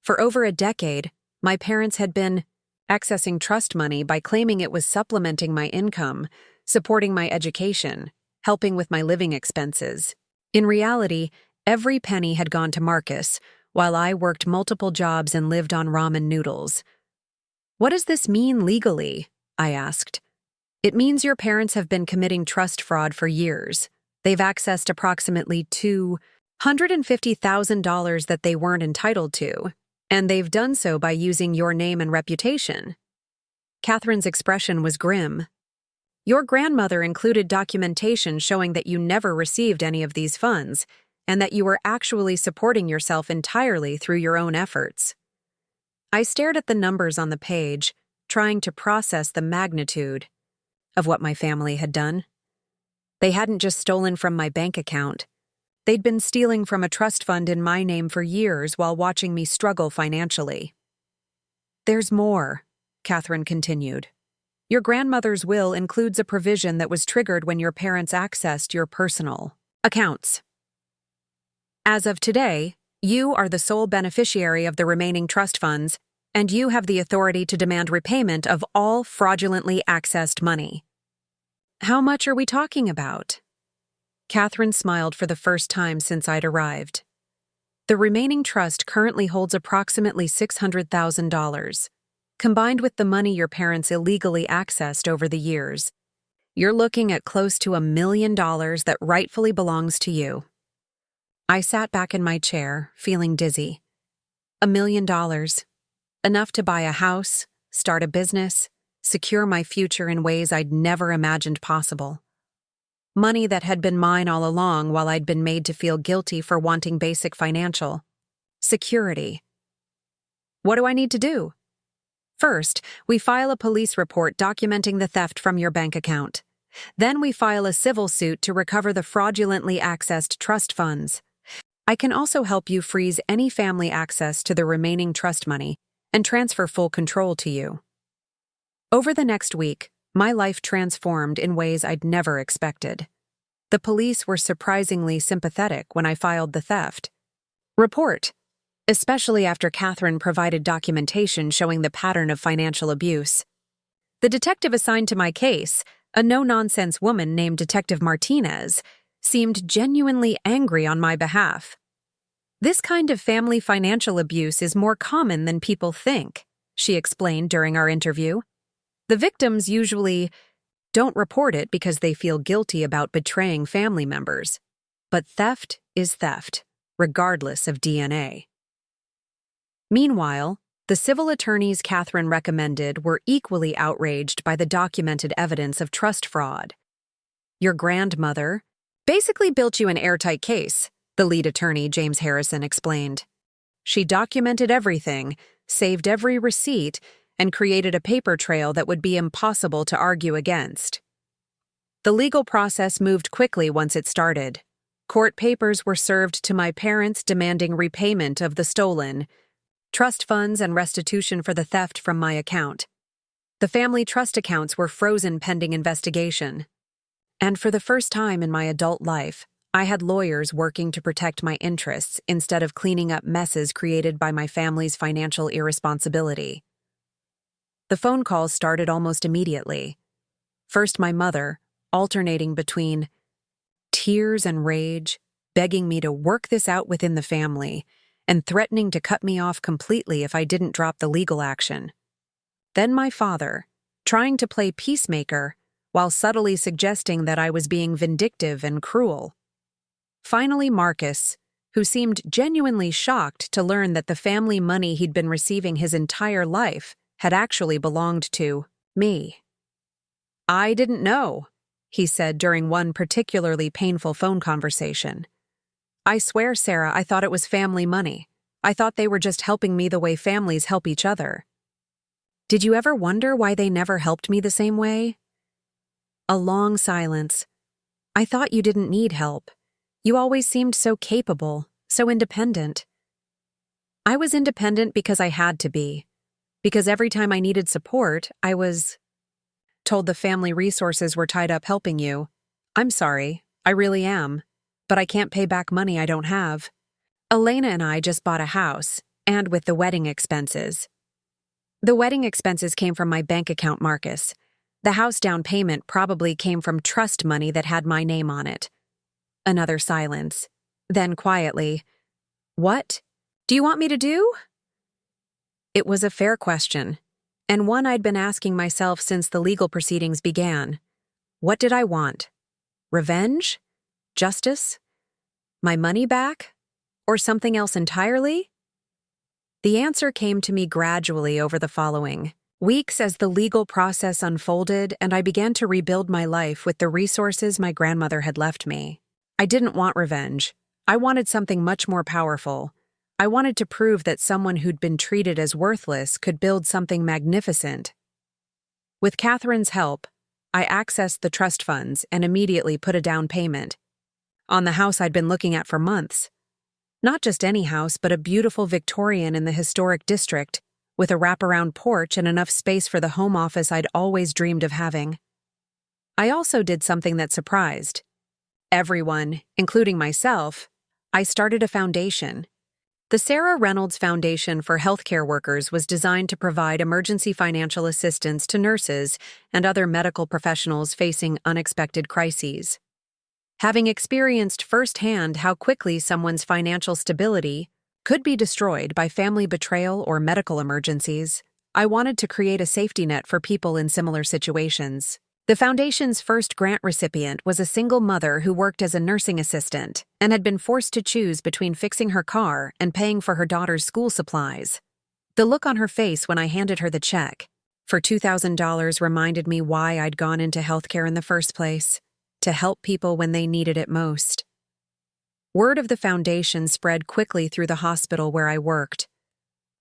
For over a decade, my parents had been accessing trust money by claiming it was supplementing my income, supporting my education, helping with my living expenses. In reality, every penny had gone to Marcus, while I worked multiple jobs and lived on ramen noodles. What does this mean legally? I asked. It means your parents have been committing trust fraud for years. They've accessed approximately $250,000 that they weren't entitled to, and they've done so by using your name and reputation. Catherine's expression was grim. Your grandmother included documentation showing that you never received any of these funds, and that you were actually supporting yourself entirely through your own efforts. I stared at the numbers on the page, trying to process the magnitude of what my family had done. They hadn't just stolen from my bank account. They'd been stealing from a trust fund in my name for years while watching me struggle financially. There's more, Catherine continued. Your grandmother's will includes a provision that was triggered when your parents accessed your personal accounts. As of today, you are the sole beneficiary of the remaining trust funds, and you have the authority to demand repayment of all fraudulently accessed money. How much are we talking about? Catherine smiled for the first time since I'd arrived. The remaining trust currently holds approximately $600,000. Combined with the money your parents illegally accessed over the years, you're looking at close to $1 million that rightfully belongs to you. I sat back in my chair, feeling dizzy. $1 million. Enough to buy a house, start a business, secure my future in ways I'd never imagined possible. Money that had been mine all along while I'd been made to feel guilty for wanting basic financial security. What do I need to do? First, we file a police report documenting the theft from your bank account. Then we file a civil suit to recover the fraudulently accessed trust funds. I can also help you freeze any family access to the remaining trust money and transfer full control to you. Over the next week, my life transformed in ways I'd never expected. The police were surprisingly sympathetic when I filed the theft report, especially after Catherine provided documentation showing the pattern of financial abuse. The detective assigned to my case, a no-nonsense woman named Detective Martinez, seemed genuinely angry on my behalf. This kind of family financial abuse is more common than people think, she explained during our interview. The victims usually don't report it because they feel guilty about betraying family members. But theft is theft, regardless of DNA. Meanwhile, the civil attorneys Catherine recommended were equally outraged by the documented evidence of trust fraud. Your grandmother basically built you an airtight case, the lead attorney, James Harrison, explained. She documented everything, saved every receipt, and created a paper trail that would be impossible to argue against. The legal process moved quickly once it started. Court papers were served to my parents demanding repayment of the stolen trust funds and restitution for the theft from my account. The family trust accounts were frozen pending investigation. And for the first time in my adult life, I had lawyers working to protect my interests instead of cleaning up messes created by my family's financial irresponsibility. The phone calls started almost immediately. First, my mother, alternating between tears and rage, begging me to work this out within the family, and threatening to cut me off completely if I didn't drop the legal action. Then my father, trying to play peacemaker while subtly suggesting that I was being vindictive and cruel. Finally, Marcus, who seemed genuinely shocked to learn that the family money he'd been receiving his entire life had actually belonged to me. "I didn't know," he said during one particularly painful phone conversation. "I swear, Sarah, I thought it was family money. I thought they were just helping me the way families help each other." "Did you ever wonder why they never helped me the same way?" A long silence. "I thought you didn't need help. You always seemed so capable, so independent." "I was independent because I had to be. Because every time I needed support, I was told the family resources were tied up helping you. I'm sorry, I really am. But I can't pay back money I don't have. Elena and I just bought a house, and with the wedding expenses. The wedding expenses came from my bank account, Marcus. The house down payment probably came from trust money that had my name on it." Another silence. Then quietly, "What do you want me to do?" It was a fair question, and one I'd been asking myself since the legal proceedings began. What did I want? Revenge? Justice? My money back? Or something else entirely? The answer came to me gradually over the following weeks as the legal process unfolded and I began to rebuild my life with the resources my grandmother had left me. I didn't want revenge. I wanted something much more powerful. I wanted to prove that someone who'd been treated as worthless could build something magnificent. With Catherine's help, I accessed the trust funds and immediately put a down payment on the house I'd been looking at for months. Not just any house, but a beautiful Victorian in the historic district, with a wraparound porch and enough space for the home office I'd always dreamed of having. I also did something that surprised everyone, including myself. I started a foundation. The Sarah Reynolds Foundation for Healthcare Workers was designed to provide emergency financial assistance to nurses and other medical professionals facing unexpected crises. Having experienced firsthand how quickly someone's financial stability could be destroyed by family betrayal or medical emergencies, I wanted to create a safety net for people in similar situations. The foundation's first grant recipient was a single mother who worked as a nursing assistant and had been forced to choose between fixing her car and paying for her daughter's school supplies. The look on her face when I handed her the check for $2,000 reminded me why I'd gone into healthcare in the first place, to help people when they needed it most. Word of the foundation spread quickly through the hospital where I worked.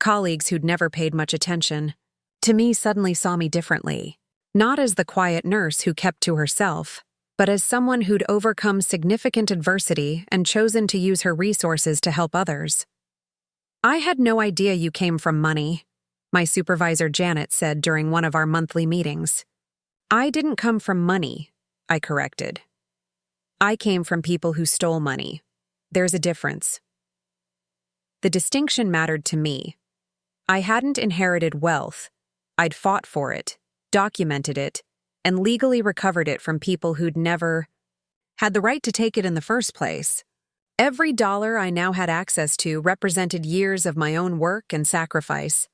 Colleagues who'd never paid much attention to me suddenly saw me differently. Not as the quiet nurse who kept to herself, but as someone who'd overcome significant adversity and chosen to use her resources to help others. "I had no idea you came from money," my supervisor Janet said during one of our monthly meetings. "I didn't come from money," I corrected. "I came from people who stole money. There's a difference." The distinction mattered to me. I hadn't inherited wealth. I'd fought for it, documented it, and legally recovered it from people who'd never had the right to take it in the first place. Every dollar I now had access to represented years of my own work and sacrifice,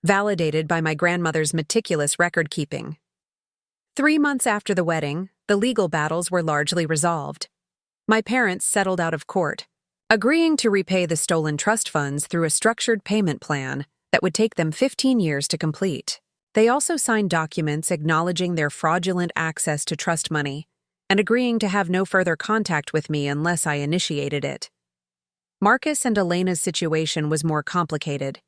validated by my grandmother's meticulous record-keeping. 3 months after the wedding, the legal battles were largely resolved. My parents settled out of court, agreeing to repay the stolen trust funds through a structured payment plan that would take them 15 years to complete. They also signed documents acknowledging their fraudulent access to trust money and agreeing to have no further contact with me unless I initiated it. Marcus and Elena's situation was more complicated.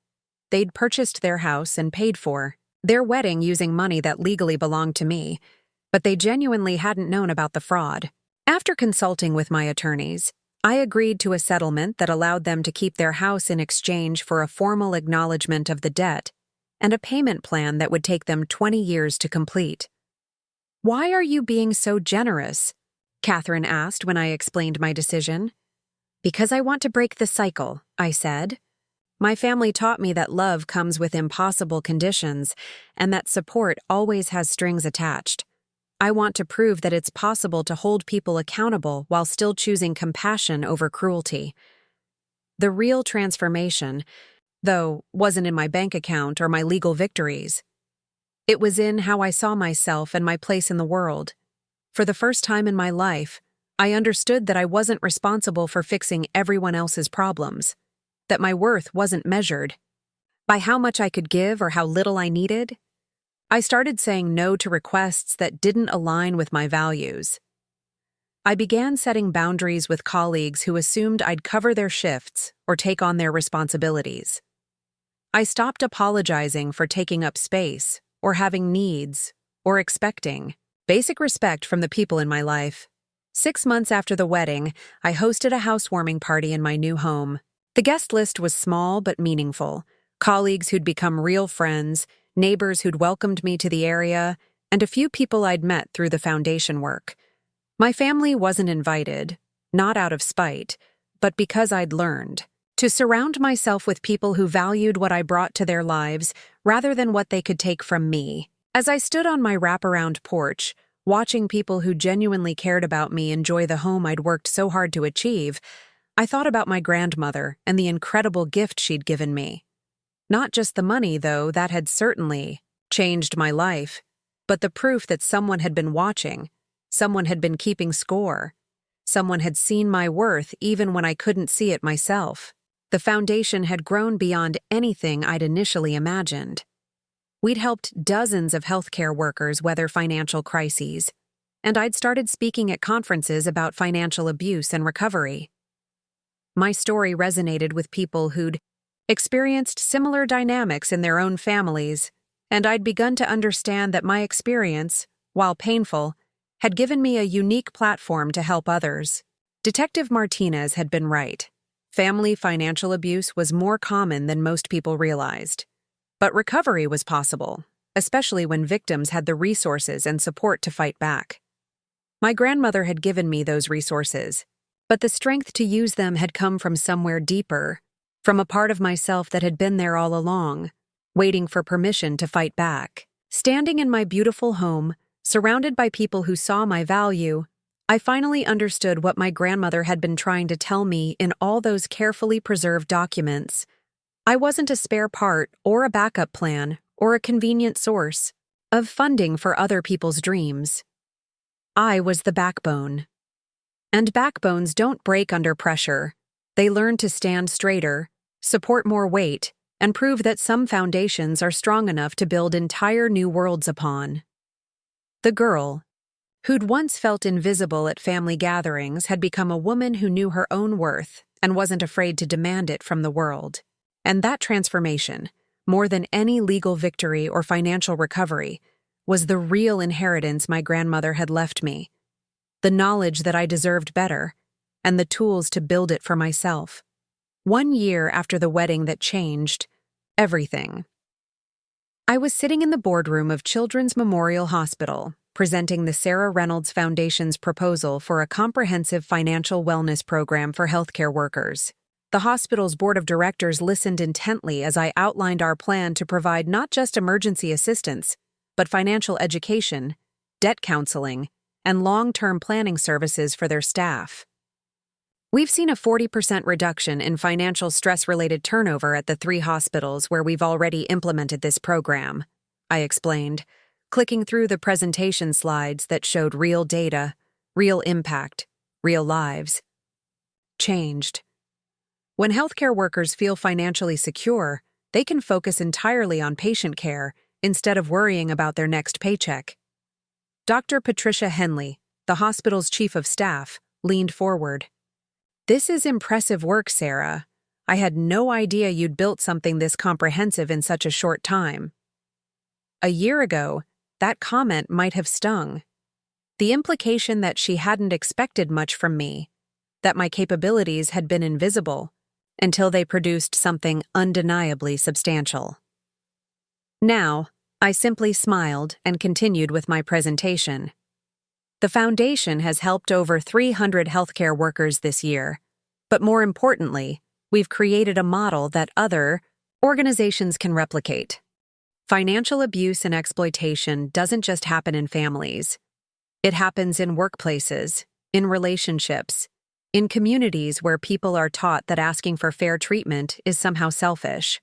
They'd purchased their house and paid for, Their wedding using money that legally belonged to me, but they genuinely hadn't known about the fraud. After consulting with my attorneys, I agreed to a settlement that allowed them to keep their house in exchange for a formal acknowledgement of the debt and a payment plan that would take them 20 years to complete. "Why are you being so generous?" Catherine asked when I explained my decision. "Because I want to break the cycle," I said. "My family taught me that love comes with impossible conditions and that support always has strings attached. I want to prove that it's possible to hold people accountable while still choosing compassion over cruelty." The real transformation, though, wasn't in my bank account or my legal victories. It was in how I saw myself and my place in the world. For the first time in my life, I understood that I wasn't responsible for fixing everyone else's problems, that my worth wasn't measured by how much I could give or how little I needed. I started saying no to requests that didn't align with my values. I began setting boundaries with colleagues who assumed I'd cover their shifts or take on their responsibilities. I stopped apologizing for taking up space or having needs or expecting basic respect from the people in my life. 6 months after the wedding, I hosted a housewarming party in my new home. The guest list was small but meaningful. Colleagues who'd become real friends, neighbors who'd welcomed me to the area, and a few people I'd met through the foundation work. My family wasn't invited, not out of spite, but because I'd learned to surround myself with people who valued what I brought to their lives rather than what they could take from me. As I stood on my wraparound porch, watching people who genuinely cared about me enjoy the home I'd worked so hard to achieve, I thought about my grandmother and the incredible gift she'd given me. Not just the money, though, that had certainly changed my life, but the proof that someone had been watching, someone had been keeping score, someone had seen my worth even when I couldn't see it myself. The foundation had grown beyond anything I'd initially imagined. We'd helped dozens of healthcare workers weather financial crises, and I'd started speaking at conferences about financial abuse and recovery. My story resonated with people who'd experienced similar dynamics in their own families, and I'd begun to understand that my experience, while painful, had given me a unique platform to help others. Detective Martinez had been right. Family financial abuse was more common than most people realized. But recovery was possible, especially when victims had the resources and support to fight back. My grandmother had given me those resources, but the strength to use them had come from somewhere deeper, from a part of myself that had been there all along, waiting for permission to fight back. Standing in my beautiful home, surrounded by people who saw my value, I finally understood what my grandmother had been trying to tell me in all those carefully preserved documents. I wasn't a spare part or a backup plan or a convenient source of funding for other people's dreams. I was the backbone. And backbones don't break under pressure. They learn to stand straighter, support more weight, and prove that some foundations are strong enough to build entire new worlds upon. The girl, who'd once felt invisible at family gatherings, had become a woman who knew her own worth and wasn't afraid to demand it from the world. And that transformation, more than any legal victory or financial recovery, was the real inheritance my grandmother had left me. The knowledge that I deserved better, and the tools to build it for myself. 1 year after the wedding that changed everything. I was sitting in the boardroom of Children's Memorial Hospital, presenting the Sarah Reynolds Foundation's proposal for a comprehensive financial wellness program for healthcare workers. The hospital's board of directors listened intently as I outlined our plan to provide not just emergency assistance, but financial education, debt counseling, and long-term planning services for their staff. We've seen a 40% reduction in financial stress-related turnover at the 3 hospitals where we've already implemented this program, I explained, clicking through the presentation slides that showed real data, real impact, real lives. Changed. When healthcare workers feel financially secure, they can focus entirely on patient care instead of worrying about their next paycheck. Dr. Patricia Henley, the hospital's chief of staff, leaned forward. "This is impressive work, Sarah. I had no idea you'd built something this comprehensive in such a short time." A year ago, that comment might have stung. The implication that she hadn't expected much from me, that my capabilities had been invisible, until they produced something undeniably substantial. Now, I simply smiled and continued with my presentation. The foundation has helped over 300 healthcare workers this year, but more importantly, we've created a model that other organizations can replicate. Financial abuse and exploitation doesn't just happen in families. It happens in workplaces, in relationships, in communities where people are taught that asking for fair treatment is somehow selfish.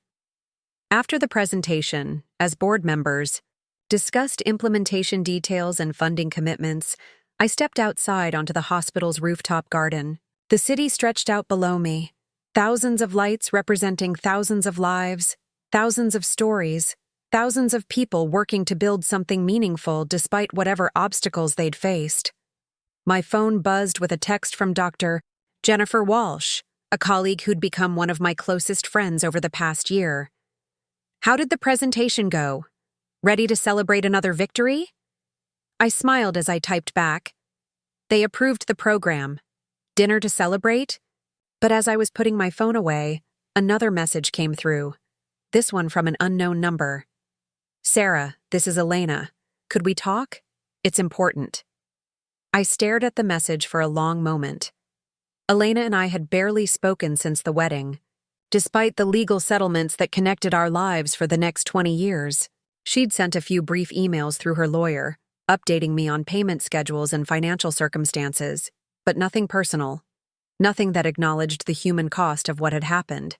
After the presentation, as board members discussed implementation details and funding commitments, I stepped outside onto the hospital's rooftop garden. The city stretched out below me, thousands of lights representing thousands of lives, thousands of stories, thousands of people working to build something meaningful despite whatever obstacles they'd faced. My phone buzzed with a text from Dr. Jennifer Walsh, a colleague who'd become one of my closest friends over the past year. "How did the presentation go? Ready to celebrate another victory?" I smiled as I typed back. "They approved the program. Dinner to celebrate?" But as I was putting my phone away, another message came through, this one from an unknown number. "Sarah, this is Elena. Could we talk? It's important." I stared at the message for a long moment. Elena and I had barely spoken since the wedding. Despite the legal settlements that connected our lives for the next 20 years, she'd sent a few brief emails through her lawyer, updating me on payment schedules and financial circumstances, but nothing personal, nothing that acknowledged the human cost of what had happened.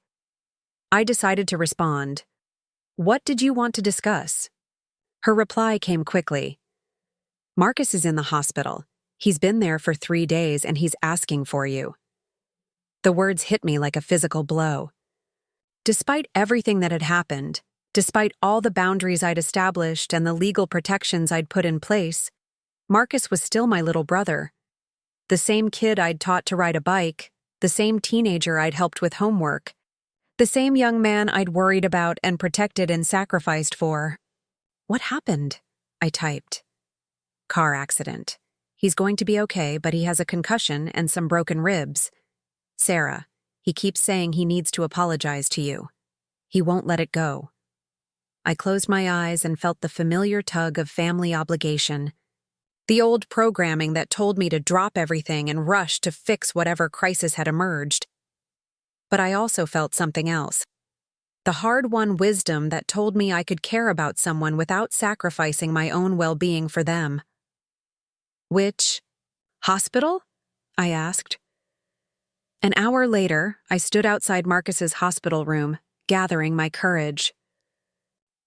I decided to respond. "What did you want to discuss?" Her reply came quickly. "Marcus is in the hospital. He's been there for 3 days and he's asking for you." The words hit me like a physical blow. Despite everything that had happened, despite all the boundaries I'd established and the legal protections I'd put in place, Marcus was still my little brother. The same kid I'd taught to ride a bike, the same teenager I'd helped with homework, the same young man I'd worried about and protected and sacrificed for. "What happened?" I typed. "Car accident. He's going to be okay, but he has a concussion and some broken ribs. Sarah, he keeps saying he needs to apologize to you. He won't let it go." I closed my eyes and felt the familiar tug of family obligation. The old programming that told me to drop everything and rush to fix whatever crisis had emerged. But I also felt something else. The hard-won wisdom that told me I could care about someone without sacrificing my own well-being for them. "Which hospital?" I asked. An hour later, I stood outside Marcus's hospital room, gathering my courage.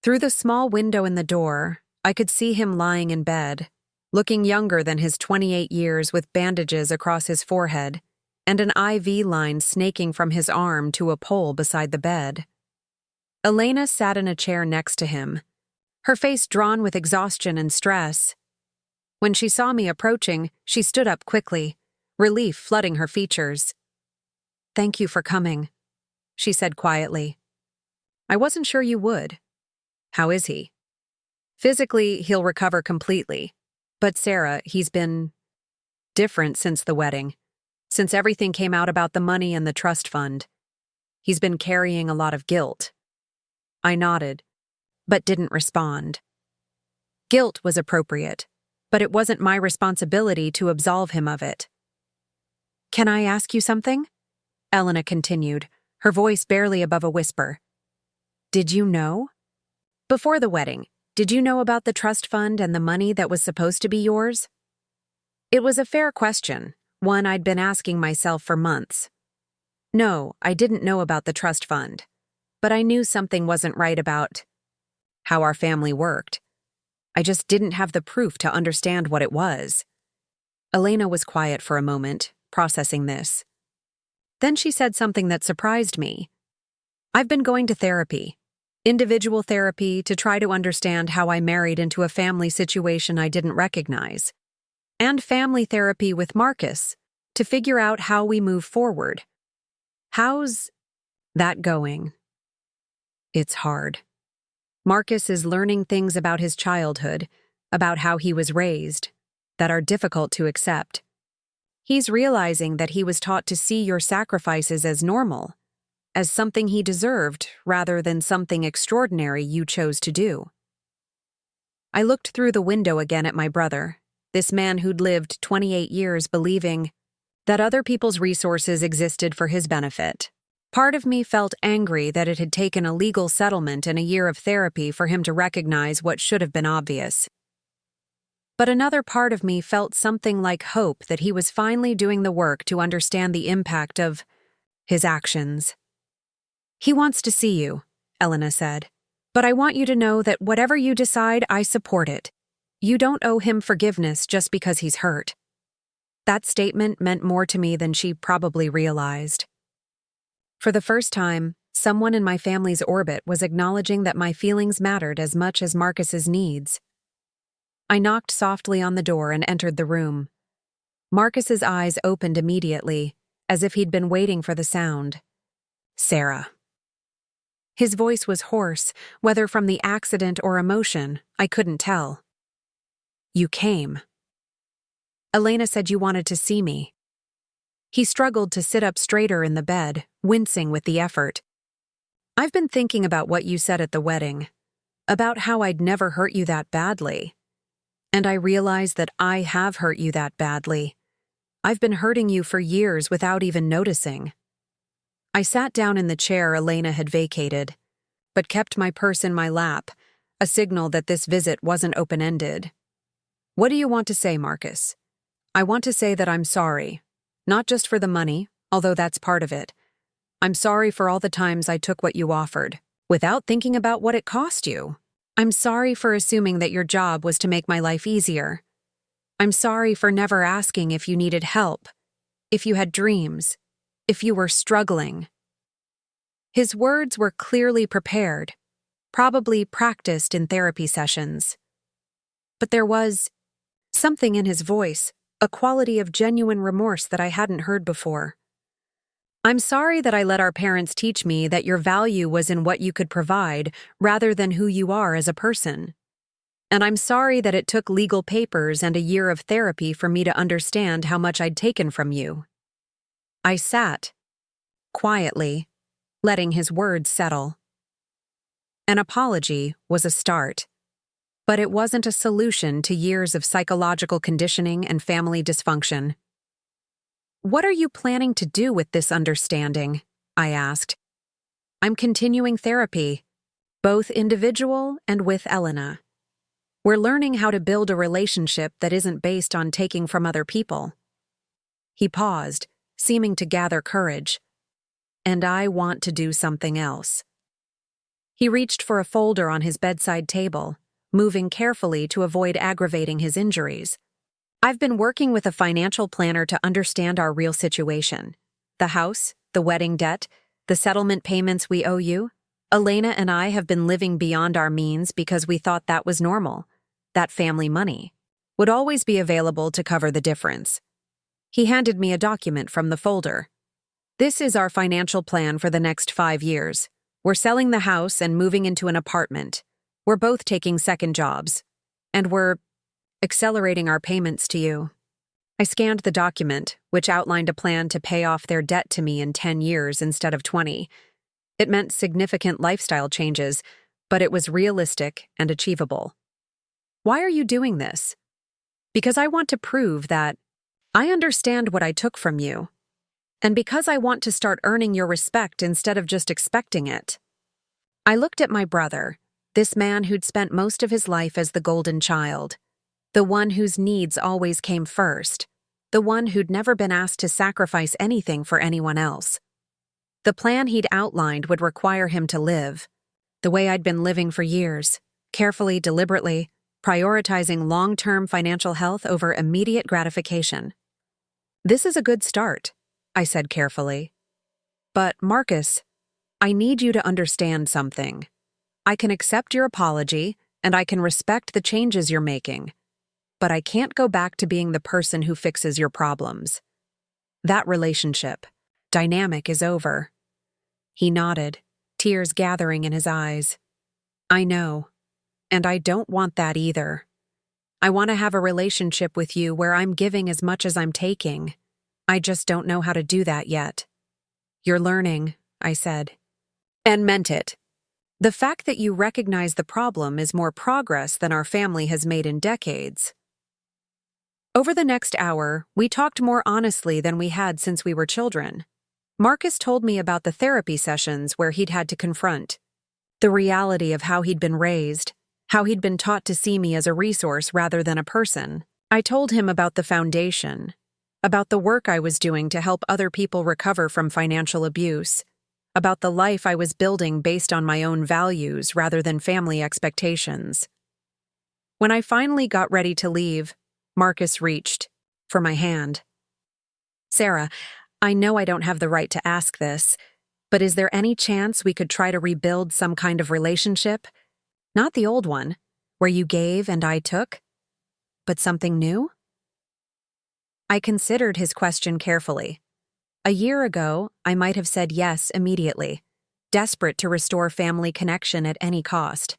Through the small window in the door, I could see him lying in bed, looking younger than his 28 years with bandages across his forehead and an IV line snaking from his arm to a pole beside the bed. Elena sat in a chair next to him, her face drawn with exhaustion and stress. When she saw me approaching, she stood up quickly, relief flooding her features. "Thank you for coming," she said quietly. "I wasn't sure you would. How is he?" "Physically, he'll recover completely. But Sarah, he's been different since the wedding, since everything came out about the money and the trust fund. He's been carrying a lot of guilt." I nodded, but didn't respond. Guilt was appropriate, but it wasn't my responsibility to absolve him of it. "Can I ask you something?" Elena continued, her voice barely above a whisper. "Did you know? Before the wedding, did you know about the trust fund and the money that was supposed to be yours?" It was a fair question, one I'd been asking myself for months. No, I didn't know about the trust fund, but I knew something wasn't right about how our family worked. I just didn't have the proof to understand what it was. Elena was quiet for a moment, processing this. Then she said something that surprised me. "I've been going to therapy, individual therapy, to try to understand how I married into a family situation I didn't recognize, and family therapy with Marcus to figure out how we move forward. How's that going?" "It's hard." Marcus is learning things about his childhood, about how he was raised, that are difficult to accept. He's realizing that he was taught to see your sacrifices as normal, as something he deserved rather than something extraordinary you chose to do. I looked through the window again at my brother, this man who'd lived 28 years believing that other people's resources existed for his benefit. Part of me felt angry that it had taken a legal settlement and a year of therapy for him to recognize what should have been obvious. But another part of me felt something like hope that he was finally doing the work to understand the impact of his actions. "He wants to see you," Elena said. "But I want you to know that whatever you decide, I support it. You don't owe him forgiveness just because he's hurt." That statement meant more to me than she probably realized. For the first time, someone in my family's orbit was acknowledging that my feelings mattered as much as Marcus's needs. I knocked softly on the door and entered the room. Marcus's eyes opened immediately, as if he'd been waiting for the sound. "Sarah." His voice was hoarse, whether from the accident or emotion, I couldn't tell. "You came. Elena said you wanted to see me." He struggled to sit up straighter in the bed, wincing with the effort. "I've been thinking about what you said at the wedding, about how I'd never hurt you that badly. And I realized that I have hurt you that badly. I've been hurting you for years without even noticing." I sat down in the chair Elena had vacated, but kept my purse in my lap, a signal that this visit wasn't open-ended. "What do you want to say, Marcus?" "I want to say that I'm sorry. Not just for the money, although that's part of it. I'm sorry for all the times I took what you offered, without thinking about what it cost you. I'm sorry for assuming that your job was to make my life easier. I'm sorry for never asking if you needed help, if you had dreams, if you were struggling." His words were clearly prepared, probably practiced in therapy sessions. But there was something in his voice, a quality of genuine remorse that I hadn't heard before. "I'm sorry that I let our parents teach me that your value was in what you could provide rather than who you are as a person. And I'm sorry that it took legal papers and a year of therapy for me to understand how much I'd taken from you." I sat, quietly, letting his words settle. An apology was a start, but it wasn't a solution to years of psychological conditioning and family dysfunction. "What are you planning to do with this understanding?" I asked. "I'm continuing therapy, both individual and with Elena. We're learning how to build a relationship that isn't based on taking from other people." He paused, seeming to gather courage. "And I want to do something else." He reached for a folder on his bedside table, moving carefully to avoid aggravating his injuries. "I've been working with a financial planner to understand our real situation. The house, the wedding debt, the settlement payments we owe you. Elena and I have been living beyond our means because we thought that was normal. That family money would always be available to cover the difference." He handed me a document from the folder. "This is our financial plan for the next 5 years. We're selling the house and moving into an apartment. We're both taking second jobs. And we're accelerating our payments to you." I scanned the document, which outlined a plan to pay off their debt to me in 10 years instead of 20. It meant significant lifestyle changes, but it was realistic and achievable. "Why are you doing this?" "Because I want to prove that I understand what I took from you. And because I want to start earning your respect instead of just expecting it." I looked at my brother, this man who'd spent most of his life as the golden child, the one whose needs always came first, the one who'd never been asked to sacrifice anything for anyone else. The plan he'd outlined would require him to live the way I'd been living for years, carefully, deliberately, prioritizing long-term financial health over immediate gratification. "This is a good start," I said carefully. "But, Marcus, I need you to understand something. I can accept your apology, and I can respect the changes you're making. But I can't go back to being the person who fixes your problems. That relationship, dynamic, is over." He nodded, tears gathering in his eyes. I know, and I don't want that either. I want to have a relationship with you where I'm giving as much as I'm taking. I just don't know how to do that yet. You're learning, I said. And meant it. The fact that you recognize the problem is more progress than our family has made in decades. Over the next hour, we talked more honestly than we had since we were children. Marcus told me about the therapy sessions where he'd had to confront the reality of how he'd been raised, how he'd been taught to see me as a resource rather than a person. I told him about the foundation, about the work I was doing to help other people recover from financial abuse, about the life I was building based on my own values rather than family expectations. When I finally got ready to leave, Marcus reached for my hand. Sarah, I know I don't have the right to ask this, but is there any chance we could try to rebuild some kind of relationship? Not the old one, where you gave and I took, but something new? I considered his question carefully. A year ago, I might have said yes immediately, desperate to restore family connection at any cost.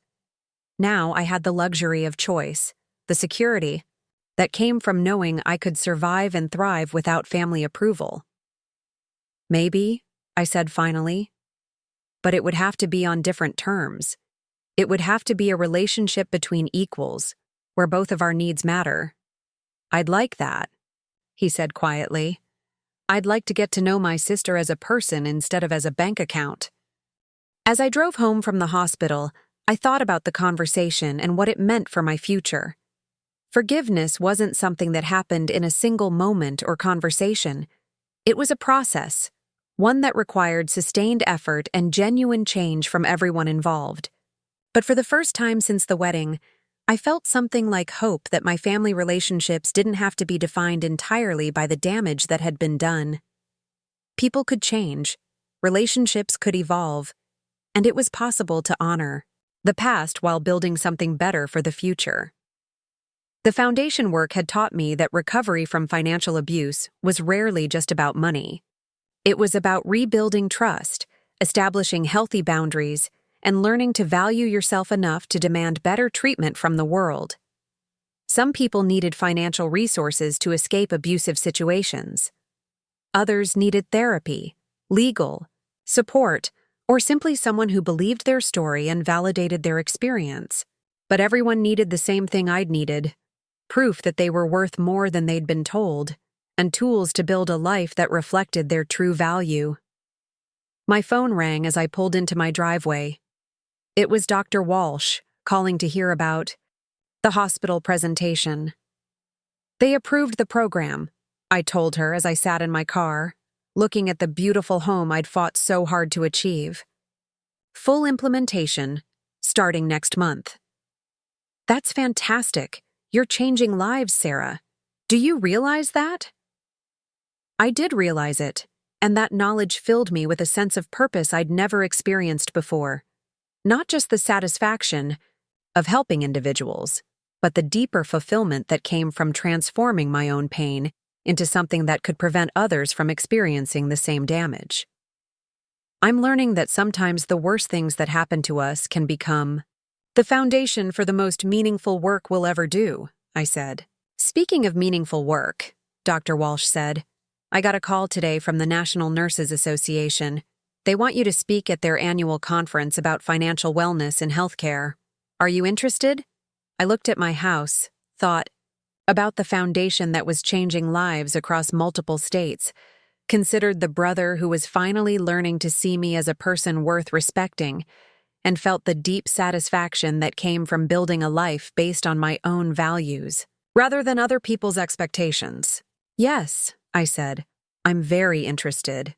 Now I had the luxury of choice, the security that came from knowing I could survive and thrive without family approval. Maybe, I said finally, but it would have to be on different terms. It would have to be a relationship between equals, where both of our needs matter. I'd like that, he said quietly. I'd like to get to know my sister as a person instead of as a bank account. As I drove home from the hospital, I thought about the conversation and what it meant for my future. Forgiveness wasn't something that happened in a single moment or conversation. It was a process, one that required sustained effort and genuine change from everyone involved. But for the first time since the wedding, I felt something like hope that my family relationships didn't have to be defined entirely by the damage that had been done. People could change, relationships could evolve, and it was possible to honor the past while building something better for the future. The foundation work had taught me that recovery from financial abuse was rarely just about money. It was about rebuilding trust, establishing healthy boundaries, and learning to value yourself enough to demand better treatment from the world. Some people needed financial resources to escape abusive situations. Others needed therapy, legal, support, or simply someone who believed their story and validated their experience. But everyone needed the same thing I'd needed: proof that they were worth more than they'd been told, and tools to build a life that reflected their true value. My phone rang as I pulled into my driveway. It was Dr. Walsh, calling to hear about the hospital presentation. They approved the program, I told her as I sat in my car, looking at the beautiful home I'd fought so hard to achieve. Full implementation, starting next month. That's fantastic. You're changing lives, Sarah. Do you realize that? I did realize it, and that knowledge filled me with a sense of purpose I'd never experienced before. Not just the satisfaction of helping individuals, but the deeper fulfillment that came from transforming my own pain into something that could prevent others from experiencing the same damage. I'm learning that sometimes the worst things that happen to us can become the foundation for the most meaningful work we'll ever do, I said. Speaking of meaningful work, Dr. Walsh said, I got a call today from the National Nurses Association. They want you to speak at their annual conference about financial wellness in healthcare. Are you interested? I looked at my house, thought about the foundation that was changing lives across multiple states, considered the brother who was finally learning to see me as a person worth respecting, and felt the deep satisfaction that came from building a life based on my own values, rather than other people's expectations. Yes, I said, I'm very interested.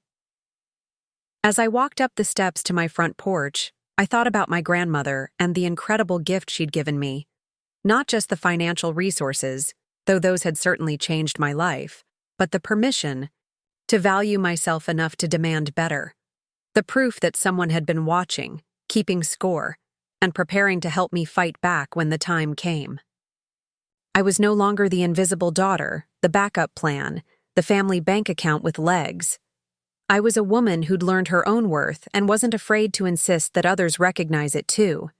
As I walked up the steps to my front porch, I thought about my grandmother and the incredible gift she'd given me. Not just the financial resources, though those had certainly changed my life, but the permission to value myself enough to demand better. The proof that someone had been watching, keeping score, and preparing to help me fight back when the time came. I was no longer the invisible daughter, the backup plan, the family bank account with legs. I was a woman who'd learned her own worth and wasn't afraid to insist that others recognize it too.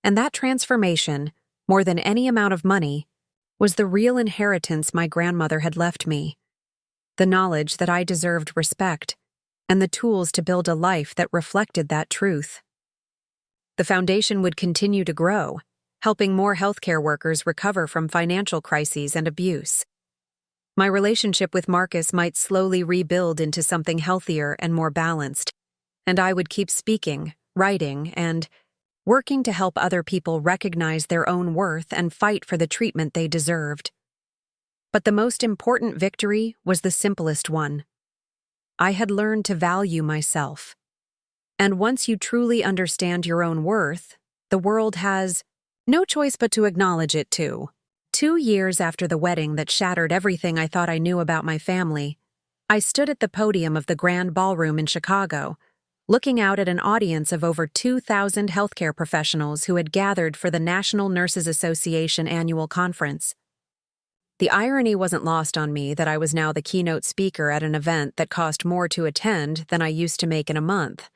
And that transformation, more than any amount of money, was the real inheritance my grandmother had left me. The knowledge that I deserved respect, and the tools to build a life that reflected that truth. The foundation would continue to grow, helping more healthcare workers recover from financial crises and abuse. My relationship with Marcus might slowly rebuild into something healthier and more balanced, and I would keep speaking, writing, and working to help other people recognize their own worth and fight for the treatment they deserved. But the most important victory was the simplest one. I had learned to value myself. And once you truly understand your own worth, the world has no choice but to acknowledge it too. 2 years after the wedding that shattered everything I thought I knew about my family, I stood at the podium of the Grand Ballroom in Chicago, looking out at an audience of over 2,000 healthcare professionals who had gathered for the National Nurses Association annual conference. The irony wasn't lost on me that I was now the keynote speaker at an event that cost more to attend than I used to make in a month,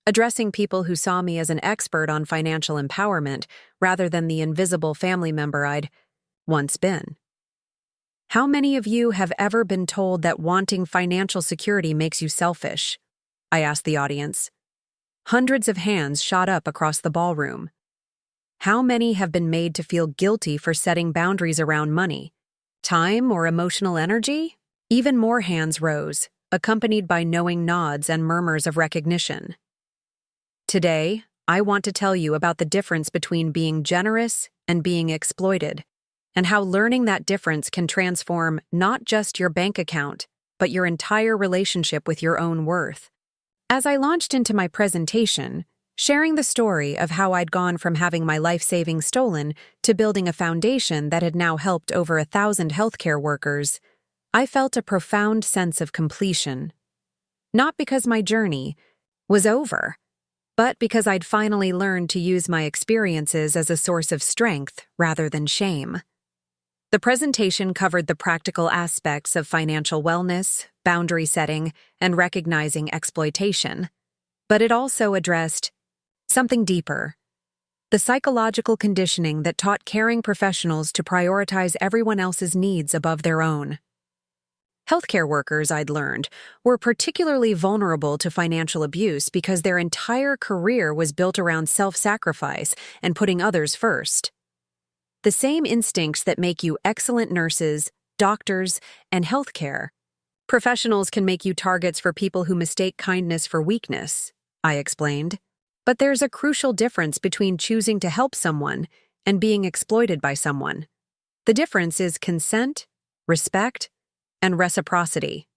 addressing people who saw me as an expert on financial empowerment rather than the invisible family member I'd once been. How many of you have ever been told that wanting financial security makes you selfish? I asked the audience. Hundreds of hands shot up across the ballroom. How many have been made to feel guilty for setting boundaries around money, time, or emotional energy? Even more hands rose, accompanied by knowing nods and murmurs of recognition. Today, I want to tell you about the difference between being generous and being exploited, and how learning that difference can transform not just your bank account, but your entire relationship with your own worth. As I launched into my presentation, sharing the story of how I'd gone from having my life savings stolen to building a foundation that had now helped over 1,000 healthcare workers, I felt a profound sense of completion. Not because my journey was over, but because I'd finally learned to use my experiences as a source of strength rather than shame. The presentation covered the practical aspects of financial wellness, boundary setting, and recognizing exploitation. But it also addressed something deeper: the psychological conditioning that taught caring professionals to prioritize everyone else's needs above their own. Healthcare workers, I'd learned, were particularly vulnerable to financial abuse because their entire career was built around self-sacrifice and putting others first. The same instincts that make you excellent nurses, doctors, and healthcare professionals can make you targets for people who mistake kindness for weakness, I explained. But there's a crucial difference between choosing to help someone and being exploited by someone. The difference is consent, respect, and reciprocity.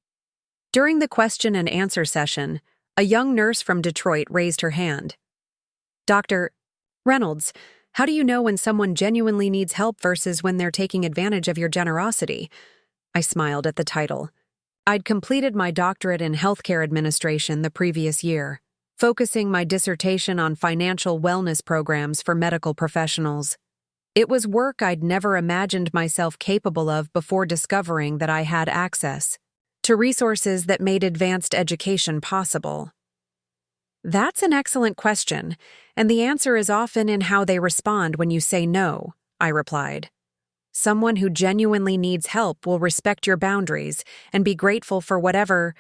During the question and answer session, a young nurse from Detroit raised her hand. Dr. Reynolds, how do you know when someone genuinely needs help versus when they're taking advantage of your generosity? I smiled at the title. I'd completed my doctorate in healthcare administration the previous year, focusing my dissertation on financial wellness programs for medical professionals. It was work I'd never imagined myself capable of before discovering that I had access to resources that made advanced education possible. That's an excellent question, and the answer is often in how they respond when you say no, I replied. Someone who genuinely needs help will respect your boundaries and be grateful for whatever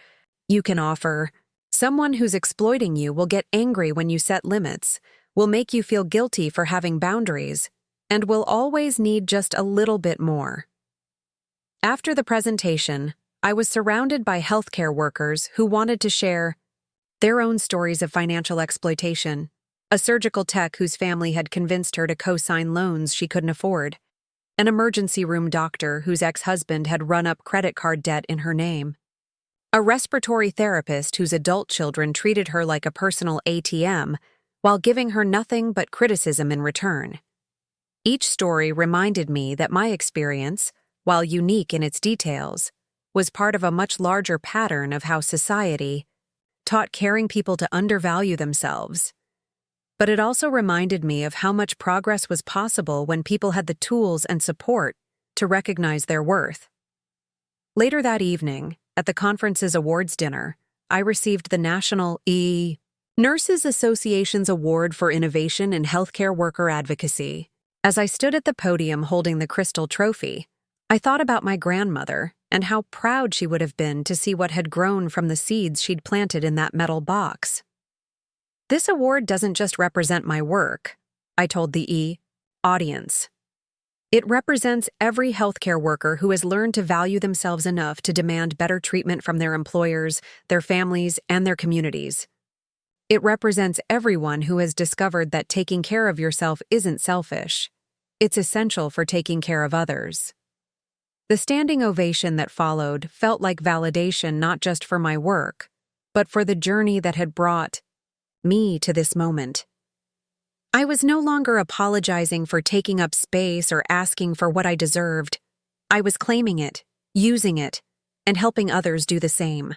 you can offer. Someone who's exploiting you will get angry when you set limits, will make you feel guilty for having boundaries, and will always need just a little bit more. After the presentation, I was surrounded by healthcare workers who wanted to share their own stories of financial exploitation. A surgical tech whose family had convinced her to co-sign loans she couldn't afford. An emergency room doctor whose ex-husband had run up credit card debt in her name. A respiratory therapist whose adult children treated her like a personal ATM while giving her nothing but criticism in return. Each story reminded me that my experience, while unique in its details, was part of a much larger pattern of how society taught caring people to undervalue themselves. But it also reminded me of how much progress was possible when people had the tools and support to recognize their worth. Later that evening, at the conference's awards dinner, I received the National Nurses Association's Award for Innovation in Healthcare Worker Advocacy. As I stood at the podium holding the crystal trophy, I thought about my grandmother and how proud she would have been to see what had grown from the seeds she'd planted in that metal box. This award doesn't just represent my work, I told the audience. It represents every healthcare worker who has learned to value themselves enough to demand better treatment from their employers, their families, and their communities. It represents everyone who has discovered that taking care of yourself isn't selfish. It's essential for taking care of others. The standing ovation that followed felt like validation not just for my work, but for the journey that had brought me to this moment. I was no longer apologizing for taking up space or asking for what I deserved. I was claiming it, using it, and helping others do the same.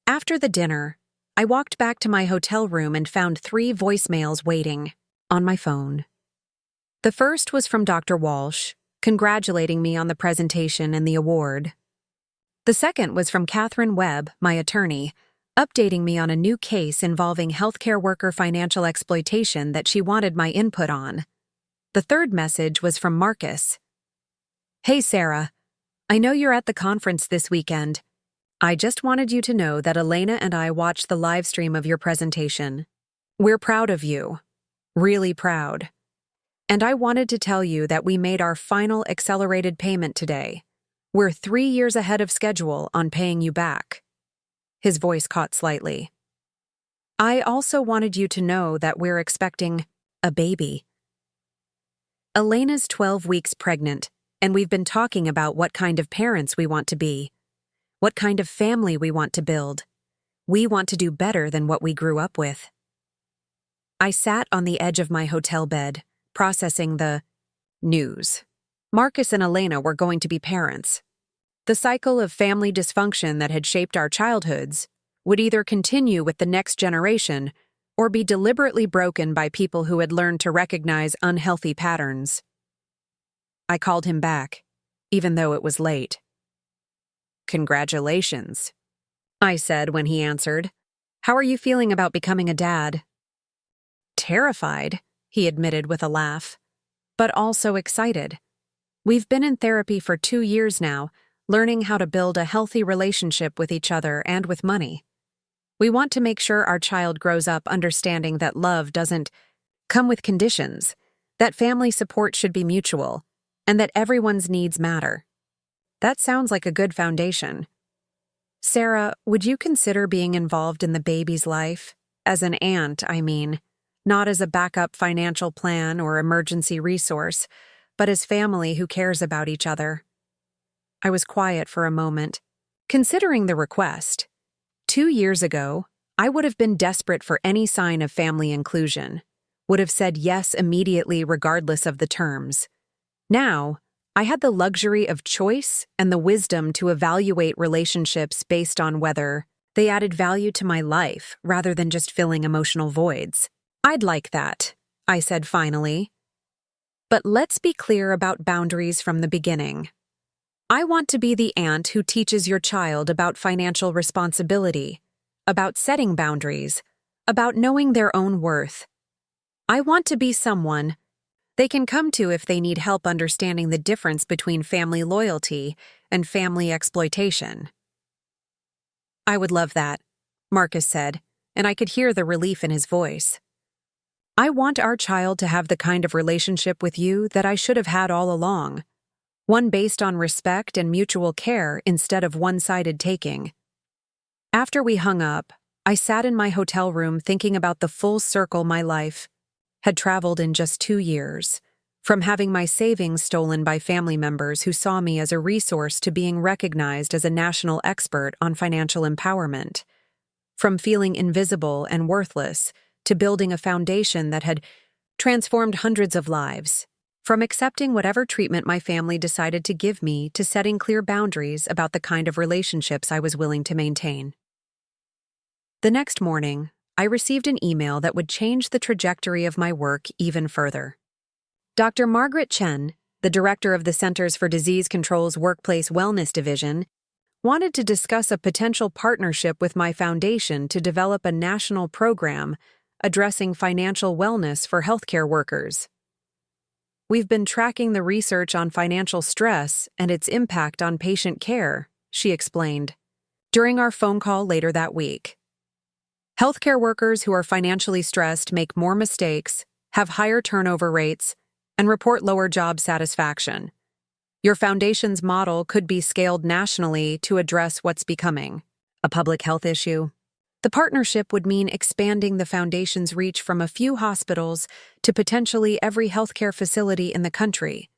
After the dinner, I walked back to my hotel room and found 3 voicemails waiting on my phone. The first was from Dr. Walsh, congratulating me on the presentation and the award. The second was from Catherine Webb, my attorney, updating me on a new case involving healthcare worker financial exploitation that she wanted my input on. The third message was from Marcus. Hey Sarah, I know you're at the conference this weekend. I just wanted you to know that Elena and I watched the live stream of your presentation. We're proud of you. Really proud. And I wanted to tell you that we made our final accelerated payment today. We're 3 years ahead of schedule on paying you back. His voice caught slightly. I also wanted you to know that we're expecting a baby. Elena's 12 weeks pregnant, and we've been talking about what kind of parents we want to be. What kind of family we want to build. We want to do better than what we grew up with. I sat on the edge of my hotel bed, processing the news. Marcus and Elena were going to be parents. The cycle of family dysfunction that had shaped our childhoods would either continue with the next generation or be deliberately broken by people who had learned to recognize unhealthy patterns. I called him back, even though it was late. Congratulations, I said when he answered. How are you feeling about becoming a dad? Terrified, he admitted with a laugh, but also excited. We've been in therapy for 2 years now, learning how to build a healthy relationship with each other and with money. We want to make sure our child grows up understanding that love doesn't come with conditions, that family support should be mutual, and that everyone's needs matter. That sounds like a good foundation. Sarah, would you consider being involved in the baby's life? As an aunt, I mean. Not as a backup financial plan or emergency resource, but as family who cares about each other. I was quiet for a moment, considering the request. 2 years ago, I would have been desperate for any sign of family inclusion, would have said yes immediately regardless of the terms. Now, I had the luxury of choice and the wisdom to evaluate relationships based on whether they added value to my life rather than just filling emotional voids. I'd like that, I said finally. But let's be clear about boundaries from the beginning. I want to be the aunt who teaches your child about financial responsibility, about setting boundaries, about knowing their own worth. I want to be someone they can come to if they need help understanding the difference between family loyalty and family exploitation. I would love that, Marcus said, and I could hear the relief in his voice. I want our child to have the kind of relationship with you that I should have had all along, one based on respect and mutual care instead of one-sided taking. After we hung up, I sat in my hotel room thinking about the full circle my life had traveled in just 2 years, from having my savings stolen by family members who saw me as a resource to being recognized as a national expert on financial empowerment, from feeling invisible and worthless to building a foundation that had transformed hundreds of lives, from accepting whatever treatment my family decided to give me to setting clear boundaries about the kind of relationships I was willing to maintain. The next morning, I received an email that would change the trajectory of my work even further. Dr. Margaret Chen, the director of the Centers for Disease Control's Workplace Wellness Division, wanted to discuss a potential partnership with my foundation to develop a national program addressing financial wellness for healthcare workers. We've been tracking the research on financial stress and its impact on patient care, she explained, during our phone call later that week. Healthcare workers who are financially stressed make more mistakes, have higher turnover rates, and report lower job satisfaction. Your foundation's model could be scaled nationally to address what's becoming a public health issue. The partnership would mean expanding the foundation's reach from a few hospitals to potentially every healthcare facility in the country.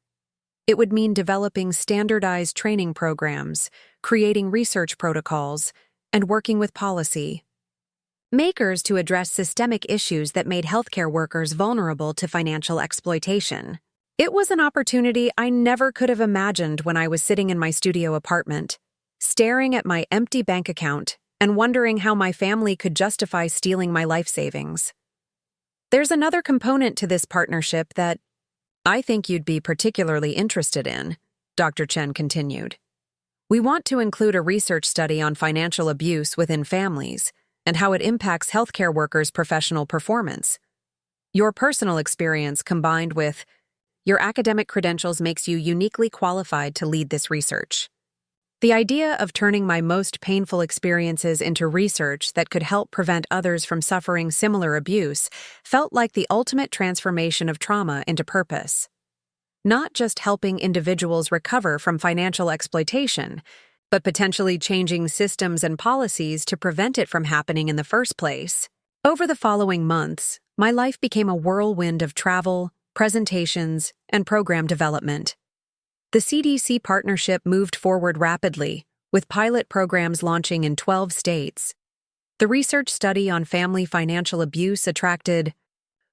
It would mean developing standardized training programs, creating research protocols, and working with policy makers to address systemic issues that made healthcare workers vulnerable to financial exploitation. It was an opportunity I never could have imagined when I was sitting in my studio apartment, staring at my empty bank account and wondering how my family could justify stealing my life savings. There's another component to this partnership that I think you'd be particularly interested in, Dr. Chen continued. We want to include a research study on financial abuse within families and how it impacts healthcare workers' professional performance. Your personal experience combined with your academic credentials makes you uniquely qualified to lead this research. The idea of turning my most painful experiences into research that could help prevent others from suffering similar abuse felt like the ultimate transformation of trauma into purpose. Not just helping individuals recover from financial exploitation, but potentially changing systems and policies to prevent it from happening in the first place. Over the following months, my life became a whirlwind of travel, presentations, and program development. The CDC partnership moved forward rapidly, with pilot programs launching in 12 states. The research study on family financial abuse attracted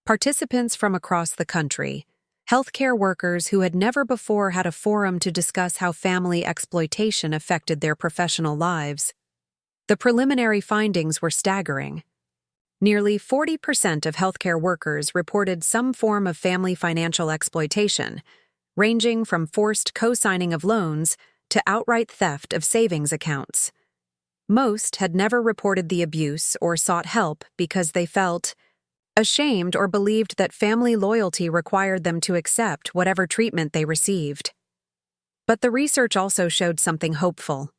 participants from across the country, healthcare workers who had never before had a forum to discuss how family exploitation affected their professional lives. The preliminary findings were staggering. Nearly 40% of healthcare workers reported some form of family financial exploitation, ranging from forced co-signing of loans to outright theft of savings accounts. Most had never reported the abuse or sought help because they felt ashamed or believed that family loyalty required them to accept whatever treatment they received. But the research also showed something hopeful.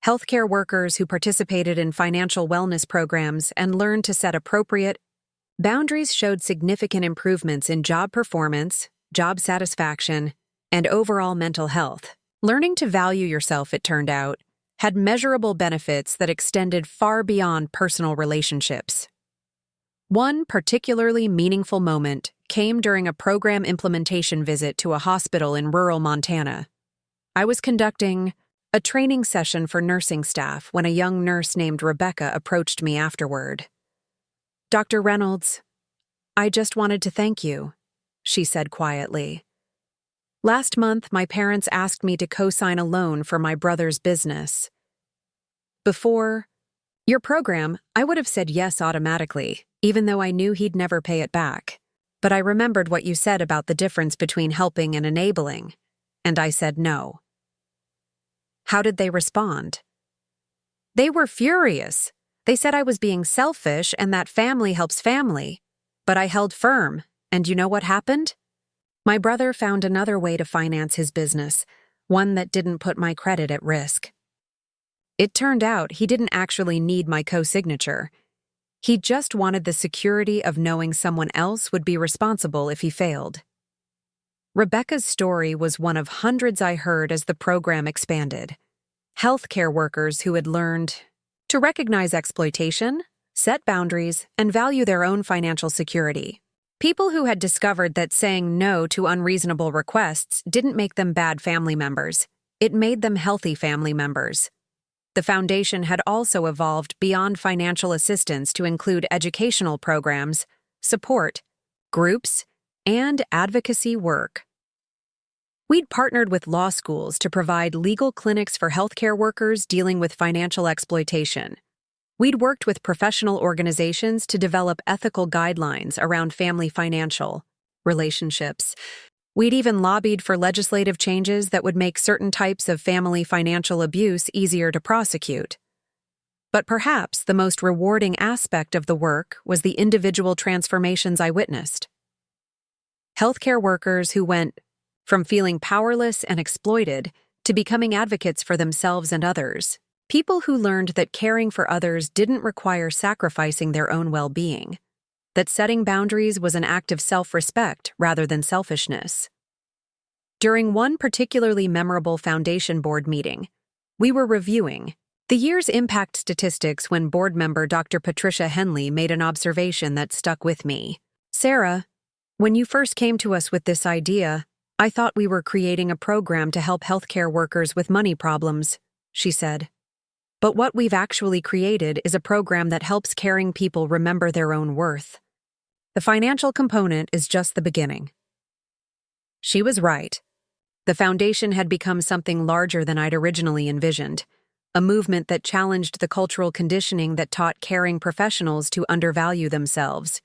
Healthcare workers who participated in financial wellness programs and learned to set appropriate boundaries showed significant improvements in job performance, job satisfaction, and overall mental health. Learning to value yourself, it turned out, had measurable benefits that extended far beyond personal relationships. One particularly meaningful moment came during a program implementation visit to a hospital in rural Montana. I was conducting a training session for nursing staff when a young nurse named Rebecca approached me afterward. "Dr. Reynolds, I just wanted to thank you," she said quietly. "Last month, my parents asked me to co-sign a loan for my brother's business. Before your program, I would have said yes automatically, even though I knew he'd never pay it back. But I remembered what you said about the difference between helping and enabling, and I said no." How did they respond? They were furious. They said I was being selfish and that family helps family. But I held firm, and you know what happened? My brother found another way to finance his business, one that didn't put my credit at risk. It turned out he didn't actually need my co-signature. He just wanted the security of knowing someone else would be responsible if he failed. Rebecca's story was one of hundreds I heard as the program expanded. Healthcare workers who had learned to recognize exploitation, set boundaries, and value their own financial security. People who had discovered that saying no to unreasonable requests didn't make them bad family members. It made them healthy family members. The foundation had also evolved beyond financial assistance to include educational programs, support, groups, and advocacy work. We'd partnered with law schools to provide legal clinics for healthcare workers dealing with financial exploitation. We'd worked with professional organizations to develop ethical guidelines around family financial relationships. We'd even lobbied for legislative changes that would make certain types of family financial abuse easier to prosecute. But perhaps the most rewarding aspect of the work was the individual transformations I witnessed. Healthcare workers who went from feeling powerless and exploited to becoming advocates for themselves and others. People who learned that caring for others didn't require sacrificing their own well-being, that setting boundaries was an act of self-respect rather than selfishness. During one particularly memorable foundation board meeting, we were reviewing the year's impact statistics when board member Dr. Patricia Henley made an observation that stuck with me. "Sarah, when you first came to us with this idea, I thought we were creating a program to help healthcare workers with money problems," she said. "But what we've actually created is a program that helps caring people remember their own worth. The financial component is just the beginning." She was right. The foundation had become something larger than I'd originally envisioned, a movement that challenged the cultural conditioning that taught caring professionals to undervalue themselves.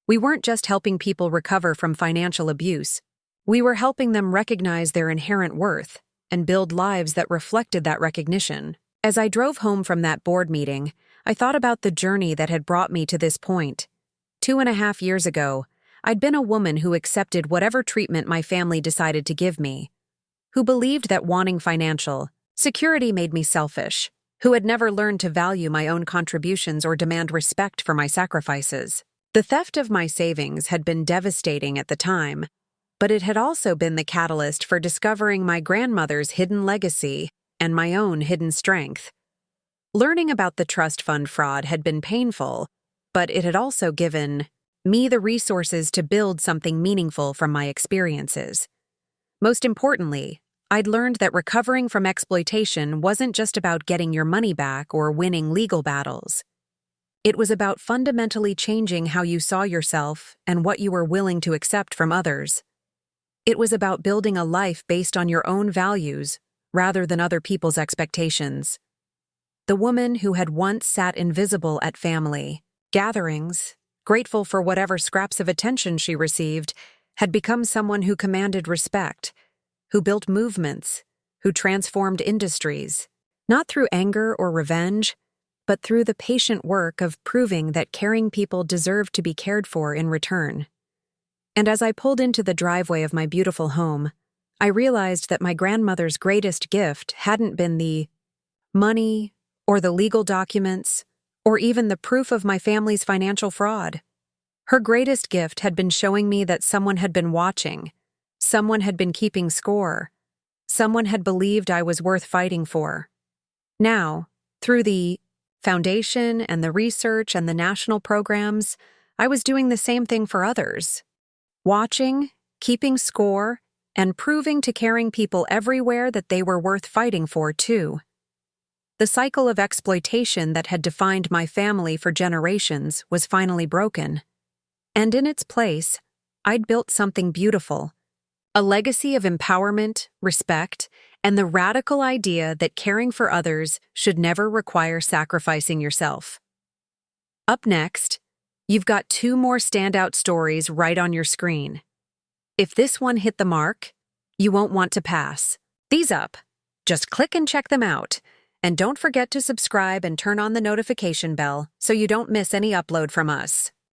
We weren't just helping people recover from financial abuse. We were helping them recognize their inherent worth and build lives that reflected that recognition. As I drove home from that board meeting, I thought about the journey that had brought me to this point. 2.5 years ago, I'd been a woman who accepted whatever treatment my family decided to give me, who believed that wanting financial security made me selfish, who had never learned to value my own contributions or demand respect for my sacrifices. The theft of my savings had been devastating at the time, but it had also been the catalyst for discovering my grandmother's hidden legacy and my own hidden strength. Learning about the trust fund fraud had been painful, but it had also given me the resources to build something meaningful from my experiences. Most importantly, I'd learned that recovering from exploitation wasn't just about getting your money back or winning legal battles. It was about fundamentally changing how you saw yourself and what you were willing to accept from others. It was about building a life based on your own values rather than other people's expectations. The woman who had once sat invisible at family gatherings, grateful for whatever scraps of attention she received, had become someone who commanded respect, who built movements, who transformed industries, not through anger or revenge, but through the patient work of proving that caring people deserved to be cared for in return. And as I pulled into the driveway of my beautiful home, I realized that my grandmother's greatest gift hadn't been the money or the legal documents or even the proof of my family's financial fraud. Her greatest gift had been showing me that someone had been watching, someone had been keeping score, someone had believed I was worth fighting for. Now, through the foundation and the research and the national programs, I was doing the same thing for others. Watching, keeping score, and proving to caring people everywhere that they were worth fighting for, too. The cycle of exploitation that had defined my family for generations was finally broken. And in its place, I'd built something beautiful. A legacy of empowerment, respect, and the radical idea that caring for others should never require sacrificing yourself. Up next, you've got 2 more standout stories right on your screen. If this one hit the mark, you won't want to pass these up. Just click and check them out. And don't forget to subscribe and turn on the notification bell so you don't miss any upload from us.